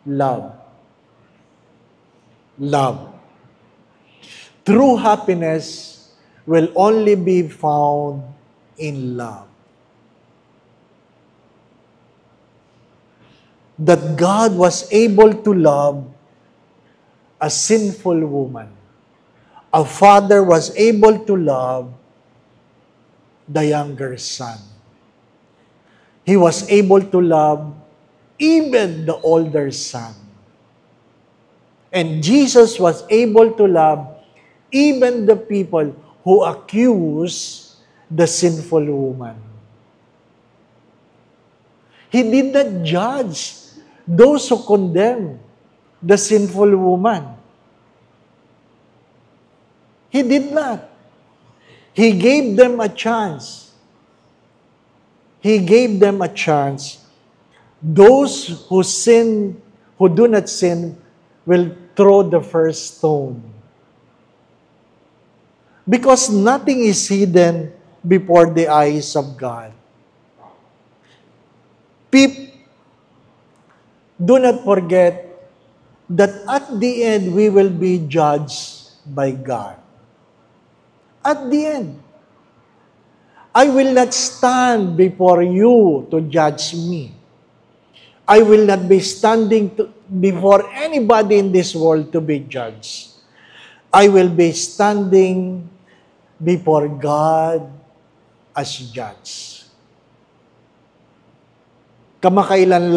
Love. Love. True happiness will only be found in love. That God was able to love a sinful woman. A father was able to love the younger son. He was able to love even the older son. And Jesus was able to love even the people who accuse the sinful woman. He did not judge those who condemn the sinful woman. He did not. He gave them a chance. He gave them a chance. Those who sin, who do not sin, will throw the first stone. Because nothing is hidden before the eyes of God. Do not forget that at the end, we will be judged by God. At the end, I will not stand before you to judge me. I will not be standing before anybody in this world to be judged. I will be standing before God as judge. Kamakailan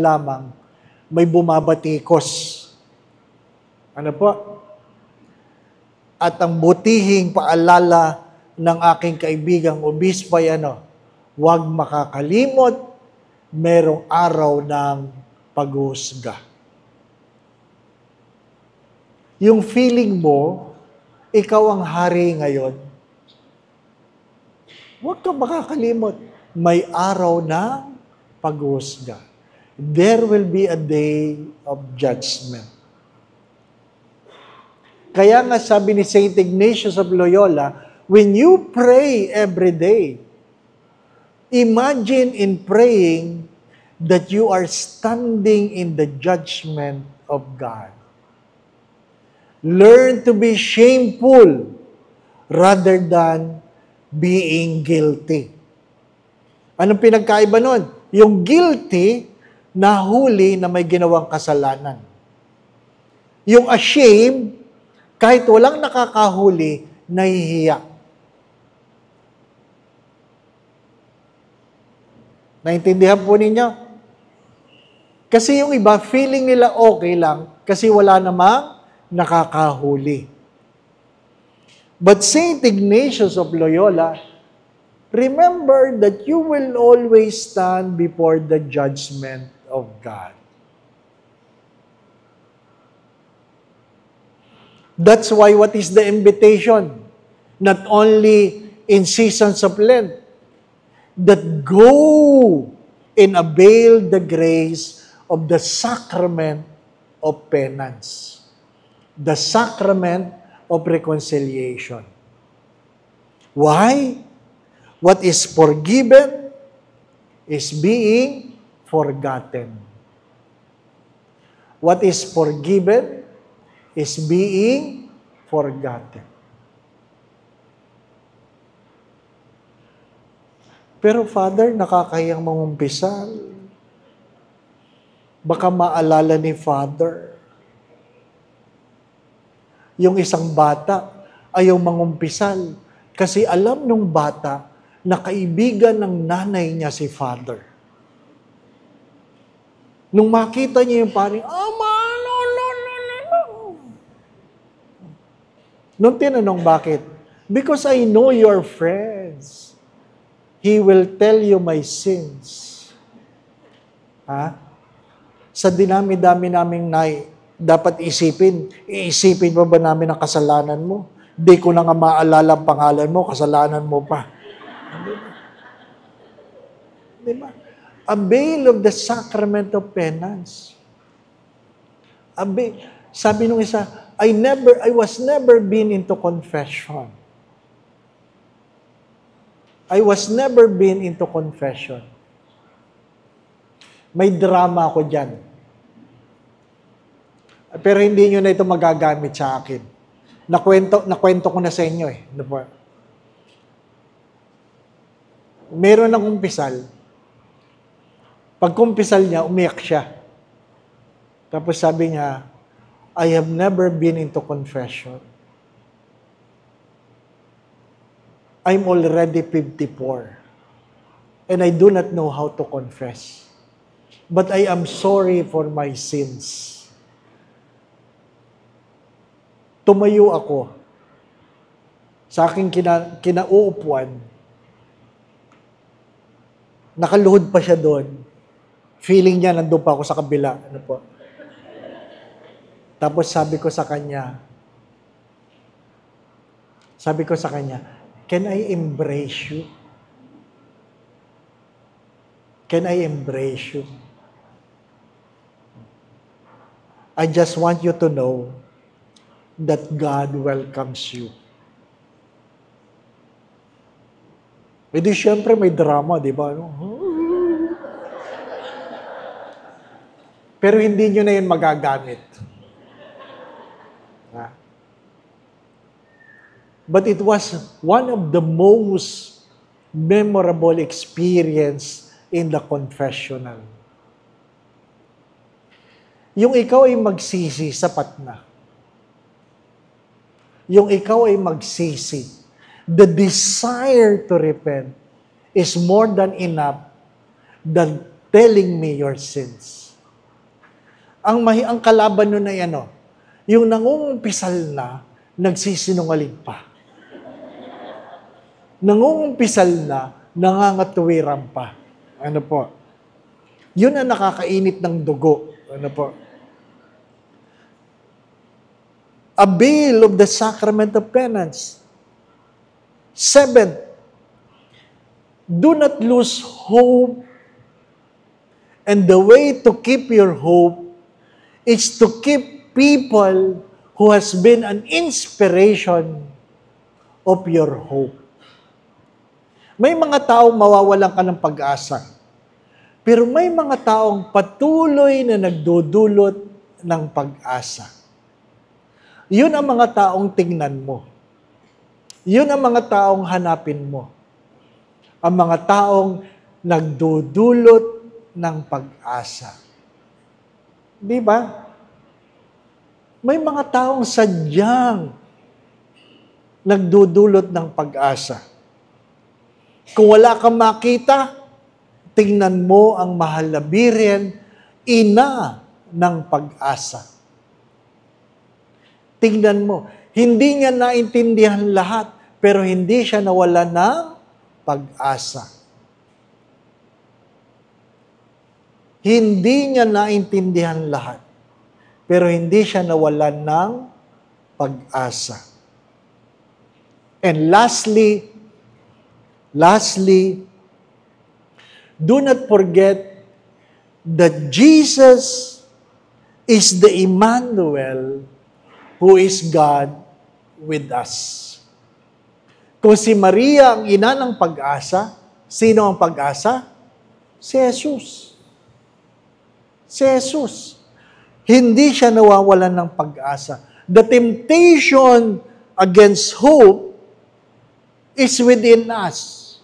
lamang, may bumabatikos. Ano po? At ang butihing paalala ng aking kaibigang obispo ay huwag makakalimot, merong araw ng paghuhusga. Yung feeling mo, ikaw ang hari ngayon, huwag ka makakalimot, may araw ng paghuhusga. There will be a day of judgment. Kaya nga sabi ni St. Ignatius of Loyola, when you pray every day, imagine in praying that you are standing in the judgment of God. Learn to be shameful rather than being guilty. Anong pinagkaiba nun? Yung guilty, nahuli na may ginawang kasalanan. Yung ashamed, kahit walang nakakahuli, nahihiya. Naintindihan po ninyo? Kasi yung iba, feeling nila okay lang kasi wala namang nakakahuli. But St. Ignatius of Loyola, remember that you will always stand before the judgment of God. That's why what is the invitation? Not only in seasons of Lent, that go and avail the grace of the sacrament of penance, the sacrament of reconciliation. Why? What is forgiven is being forgotten. What is forgiven is being forgotten. Pero Father, nakakahiyang mangumpisal. Baka maalala ni Father, yung isang bata ayaw mangumpisal kasi alam nung bata na kaibigan ng nanay niya si Father. Nung makita niya yung paring, Ama, no. Nung tinanong bakit? Because I know your friends. He will tell you my sins. Ha? Sa dinami-dami naming dapat iisipin pa ba namin ang kasalanan mo? Di ko na nga maalala ang pangalan mo, kasalanan mo pa. Diba? Avail of the sacrament of penance. Sabi nung isa, I was never been into confession. I was never been into confession. May drama ako dyan. Pero hindi nyo na ito magagamit sa akin. Nakwento ko na sa inyo eh. Meron ng umpisal. Pag kumpisal niya, umiyak siya. Tapos sabi niya, I have never been into confession. I'm already 54. And I do not know how to confess. But I am sorry for my sins. Tumayo ako sa aking kinauupuan. Nakaluhod pa siya doon. Feeling niya, nandun pa ako sa kabila. Ano po? Tapos sabi ko sa kanya, can I embrace you? Can I embrace you? I just want you to know that God welcomes you. E di syempre may drama, di ba? Pero hindi nyo na yun magagamit. But it was one of the most memorable experience in the confessional. Yung ikaw ay magsisi, sapat na. Yung ikaw ay magsisi, the desire to repent is more than enough than telling me your sins. Ang kalaban nun ay ano, yung nangungumpisal na, nagsisinungaling pa. Nangungumpisal na, nangangatuwiran pa. Ano po? Yun ang nakakainit ng dugo. Ano po? Avail of the sacrament of penance. 7, do not lose hope. And the way to keep your hope is to keep people who has been an inspiration of your hope. May mga taong mawawalan ka ng pag-asa. Pero may mga taong patuloy na nagdudulot ng pag-asa. Yun ang mga taong tingnan mo. Yun ang mga taong hanapin mo. Ang mga taong nagdudulot ng pag-asa. Di ba? May mga taong sadyang nagdudulot ng pag-asa. Kung wala kang makita, tingnan mo ang mahal na Birhen, ina ng pag-asa. Tingnan mo, hindi niya naintindihan lahat, pero hindi siya nawala ng pag-asa. Hindi niya naintindihan lahat, pero hindi siya nawalan ng pag-asa. And lastly, do not forget that Jesus is the Emmanuel who is God with us. Kung si Maria ang ina ng pag-asa, sino ang pag-asa? Si Jesus. Si Jesus. Hindi siya nawawalan ng pag-asa. The temptation against hope is within us.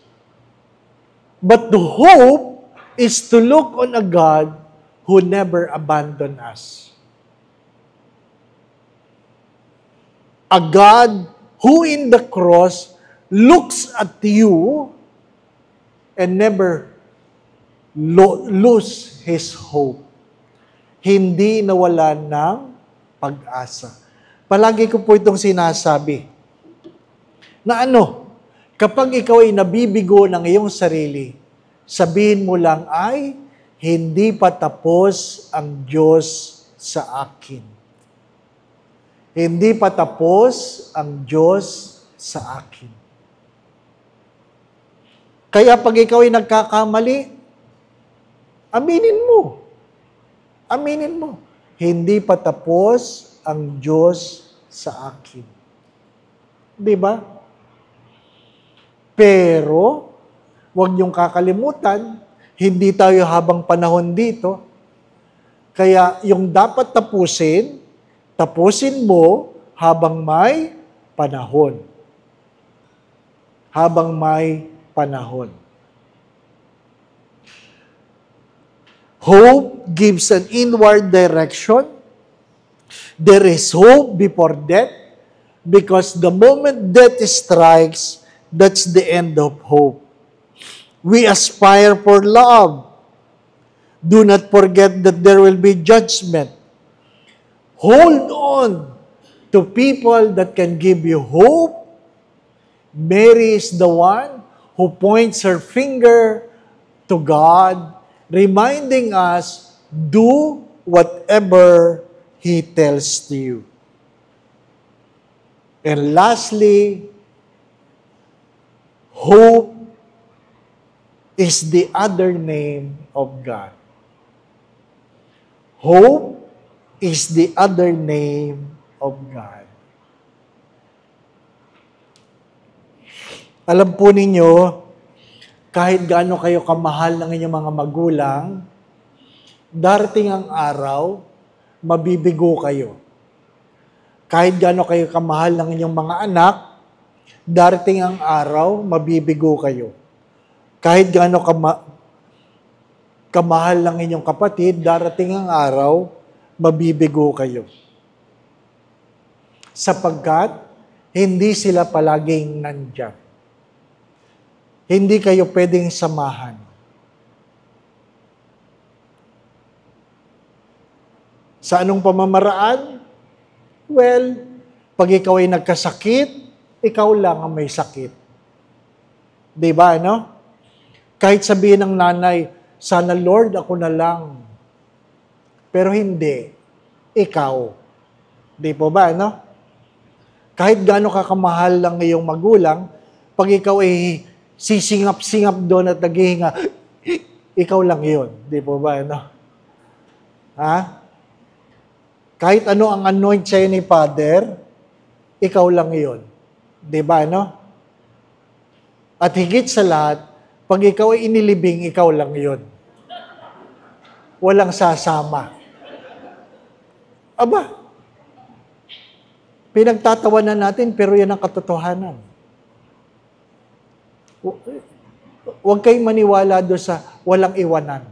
But the hope is to look on a God who never abandoned us. A God who in the cross looks at you and never lose His hope. Hindi nawalan ng pag-asa. Palagi ko po itong sinasabi, na Kapag ikaw ay nabibigo ng iyong sarili, sabihin mo lang ay, hindi pa tapos ang Diyos sa akin. Hindi pa tapos ang Diyos sa akin. Kaya pag ikaw ay nagkakamali, aminin mo. Aminin mo. Hindi pa tapos ang Diyos sa akin. Di ba? Pero, huwag niyong kakalimutan, hindi tayo habang panahon dito. Kaya yung dapat tapusin mo habang may panahon. Habang may panahon. Hope gives an inward direction. There is hope before death because the moment death strikes, that's the end of hope. We aspire for love. Do not forget that there will be judgment. Hold on to people that can give you hope. Mary is the one who points her finger to God, reminding us, do whatever He tells you. And lastly, hope is the other name of God. Hope is the other name of God. Alam po ninyo, kahit gaano kayo kamahal ng inyong mga magulang, darating ang araw, mabibigo kayo. Kahit gaano kayo kamahal ng inyong mga anak, darating ang araw, mabibigo kayo. Kahit gaano kamahal ng inyong kapatid, darating ang araw, mabibigo kayo. Sapagkat, hindi sila palaging nandyan. Hindi kayo pwedeng samahan. Sa anong pamamaraan? Well, pag ikaw ay nagkasakit, ikaw lang ang may sakit. Diba, no? Kahit sabihin ng nanay, sana Lord, ako na lang. Pero hindi. Ikaw. Di po ba, no? Kahit gaano kakamahal lang iyong magulang, pag ikaw ay sisingap-singap doon at naghihinga, ikaw lang yun. Di po ba, no? Ha? Kahit ano ang anoint sa'yo ni Father, ikaw lang yun. Di ba, no? At higit sa lahat, pag ikaw ay inilibing, ikaw lang yun. Walang sasama. Aba, pinagtatawanan natin, pero yan ang katotohanan. Huwag kayong maniwala doon sa walang iwanan.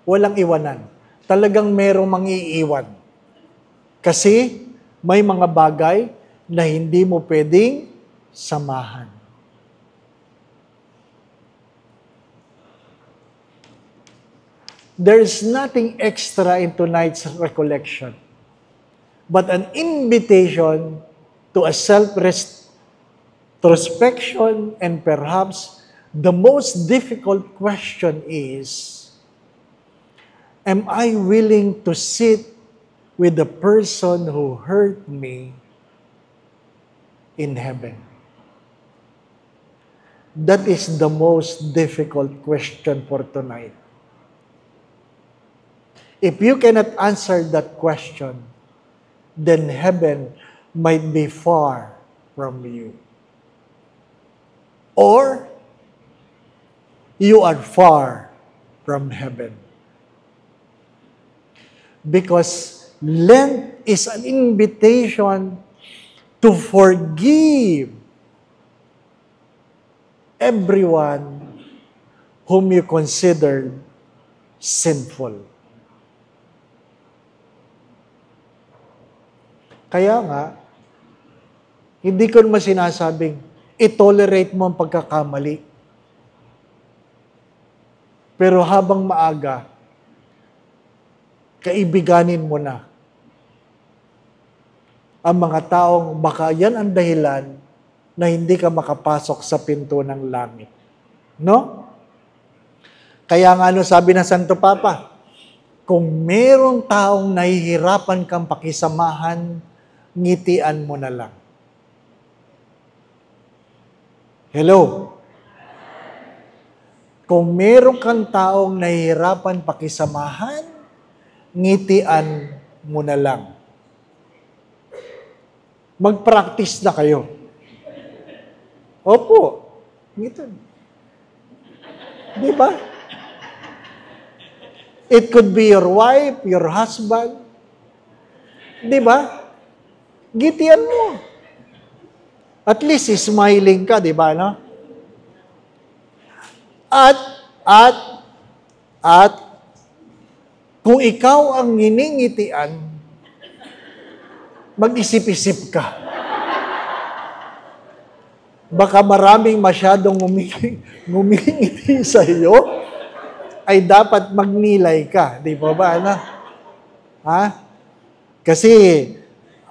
Walang iwanan. Talagang merong mangiiwan. Kasi may mga bagay na hindi mo pwedeng samahan. There is nothing extra in tonight's recollection, but an invitation to a self-introspection, and perhaps the most difficult question is, am I willing to sit with the person who hurt me in heaven? That is the most difficult question for tonight. If you cannot answer that question, then heaven might be far from you. Or, you are far from heaven. Because Lent is an invitation to forgive everyone whom you consider sinful. Kaya nga, hindi ko naman sinasabing, i-tolerate mo ang pagkakamali. Pero habang maaga, kaibiganin mo na ang mga taong baka yan ang dahilan na hindi ka makapasok sa pinto ng langit. No? Kaya nga sabi ng Santo Papa, kung merong taong nahihirapan kang pakisamahan, ngitian mo na lang. Hello? Kung meron kang taong nahihirapan pakisamahan, ngitian mo na lang. Mag-practice na kayo. Opo. Ngitan. Di ba? It could be your wife, your husband. Di ba? Ngitian mo. At least smiling ka, di ba, no? At kung ikaw ang nginingitian, mag-isip-isip ka. Baka maraming masyadong ngumingiti sa iyo, ay dapat magnilay ka. Di ba ba? Ano? Ha? Kasi,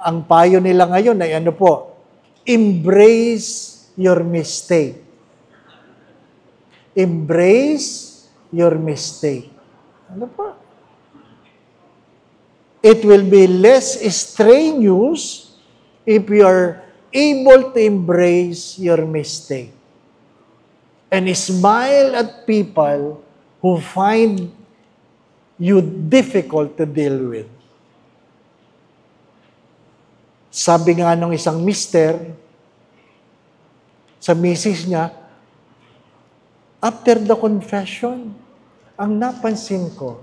ang payo nila ngayon ay embrace your mistake. Embrace your mistake. Ano pa? It will be less strenuous if you are able to embrace your mistake and smile at people who find you difficult to deal with. Sabi nga nung isang mister sa misis niya, after the confession, ang napansin ko,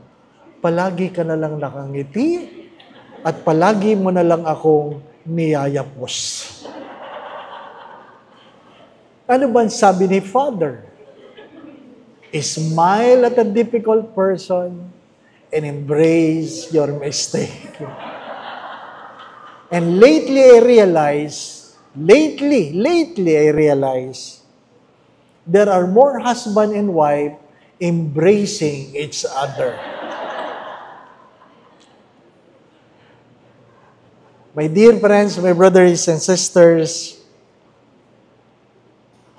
palagi ka na lang nakangiti at palagi mo na lang akong niyayapos. Ano ba sabi ni Father? Smile at a difficult person and embrace your mistake. And lately I realize, there are more husband and wife embracing each other. My dear friends, my brothers and sisters,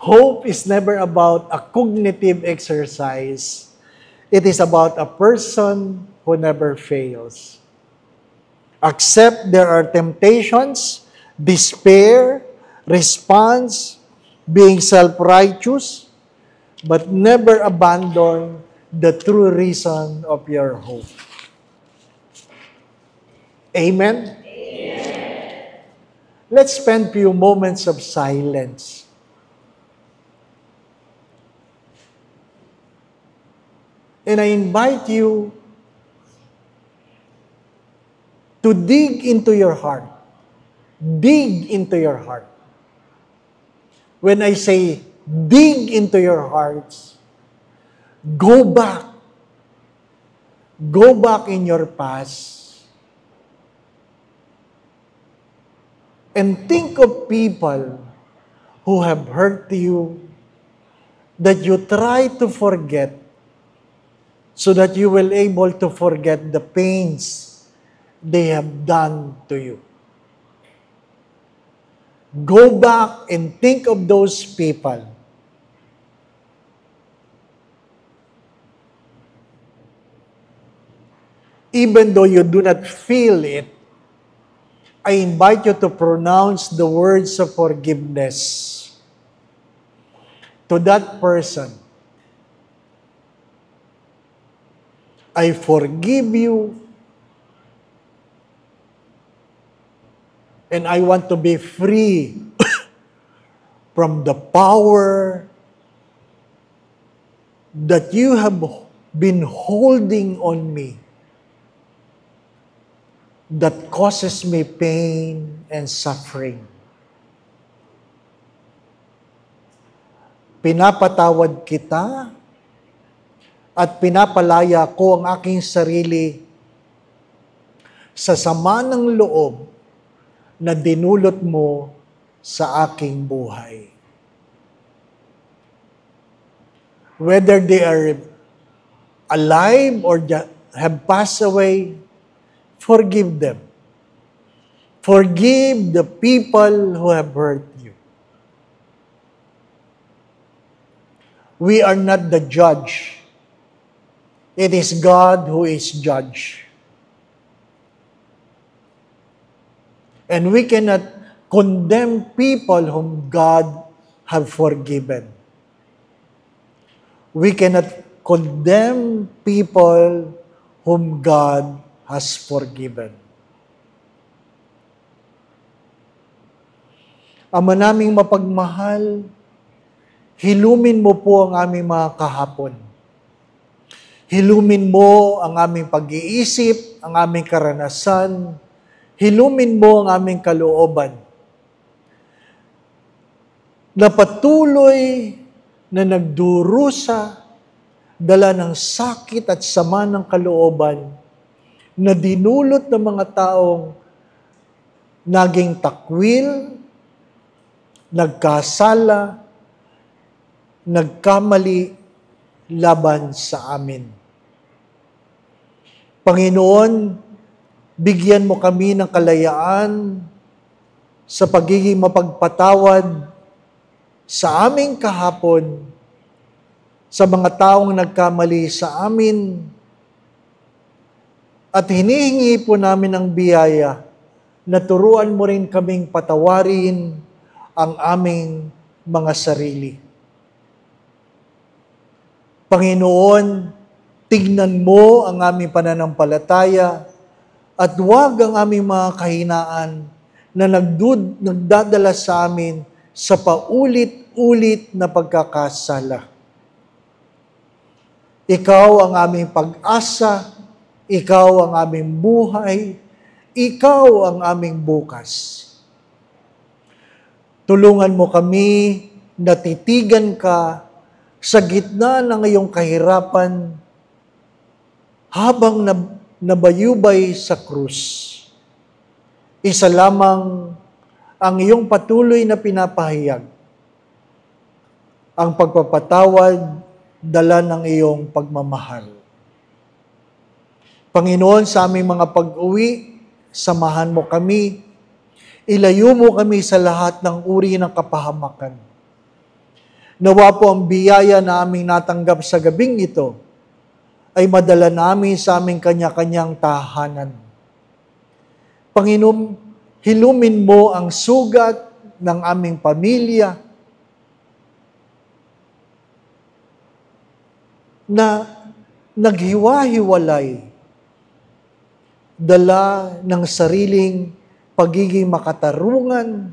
hope is never about a cognitive exercise. It is about a person who never fails. Accept there are temptations, despair, response, being self-righteous, but never abandon the true reason of your hope. Amen? Let's spend few moments of silence. And I invite you to dig into your heart. Dig into your heart. When I say dig into your hearts, go back. Go back in your past. And think of people who have hurt you that you try to forget so that you will able to forget the pains they have done to you. Go back and think of those people. Even though you do not feel it, I invite you to pronounce the words of forgiveness to that person. I forgive you, and I want to be free from the power that you have been holding on me that causes me pain and suffering. Pinapatawad kita at pinapalaya ko ang aking sarili sa sama ng loob na dinulot mo sa aking buhay. Whether they are alive or have passed away, forgive them. Forgive the people who have hurt you. We are not the judge. It is God who is judge. And we cannot condemn people whom God have forgiven. We cannot condemn people whom God has forgiven. Ama naming mapagmahal, hilumin mo po ang aming mga kahapon. Hilumin mo ang aming pag-iisip, ang aming karanasan. Hilumin mo ang aming kalooban. Na patuloy na nagdurusa, dala ng sakit at sama ng kalooban, na dinulot ng mga taong naging takwil, nagkasala, nagkamali laban sa amin. Panginoon, bigyan mo kami ng kalayaan sa pagiging mapagpatawad sa aming kahapon, sa mga taong nagkamali sa amin, at hinihingi po namin ang biyaya na turuan mo rin kaming patawarin ang aming mga sarili. Panginoon, tignan mo ang aming pananampalataya at huwag ang aming mga kahinaan na nagdadala sa amin sa paulit-ulit na pagkakasala. Ikaw ang aming pag-asa, ikaw ang aming buhay, ikaw ang aming bukas. Tulungan mo kami na titigan ka sa gitna ng iyong kahirapan habang nabayubay sa krus. Isa lamang ang iyong patuloy na pinapahayag, ang pagpapatawad, dala ng iyong pagmamahal. Panginoon, sa aming mga pag-uwi, samahan mo kami, ilayo mo kami sa lahat ng uri ng kapahamakan. Nawa po ang biyaya na aming natanggap sa gabing ito ay madala namin sa aming kanya-kanyang tahanan. Panginoon, hilumin mo ang sugat ng aming pamilya na naghiwa-hiwalay, dala ng sariling pagiging makatarungan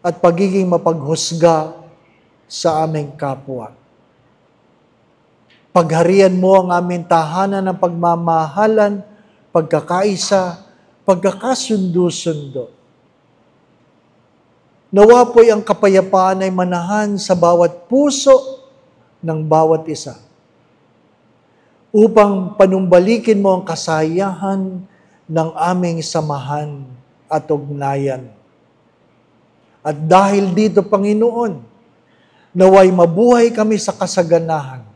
at pagiging mapaghusga sa aming kapwa. Pagharian mo ang aming tahanan ng pagmamahalan, pagkakaisa, pagkakasundo-sundo. Nawa po'y ang kapayapaan ay manahan sa bawat puso ng bawat isa, upang panumbalikin mo ang kasayahan ng aming samahan at ugnayan. At dahil dito, Panginoon, naway mabuhay kami sa kasaganahan.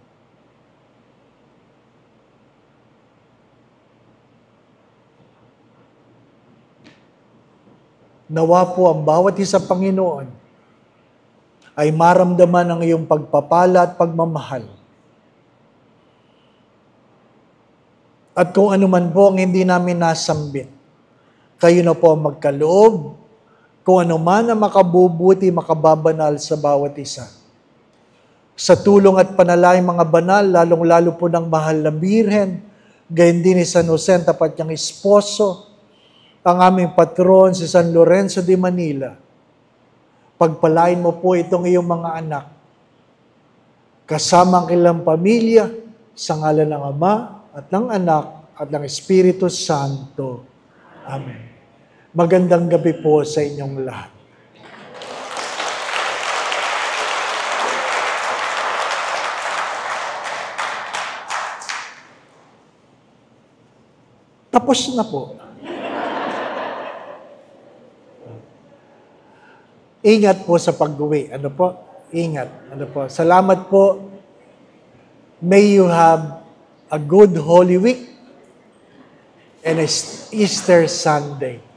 Nawa po ang bawat isa, Panginoon, ay maramdaman ang iyong pagpapala at pagmamahal. At kung ano man po ang hindi namin nasambit, kayo na po ang magkaloob, kung ano man ang makabubuti, makababanal sa bawat isa. Sa tulong at panalangin mga banal, lalong-lalo po ng mahal na Birhen, gayon din ni San Jose, ang tapat niyang esposo, ang aming patron, si San Lorenzo de Manila. Pagpalain mo po itong iyong mga anak, kasama ang kanilang pamilya, sa ngalan ng Ama, at ng Anak, at ng Espiritu Santo. Amen. Magandang gabi po sa inyong lahat. Tapos na po. Ingat po sa pag-uwi. Ano po? Ingat. Ano po? Salamat po. May you have a good Holy Week and a Easter Sunday.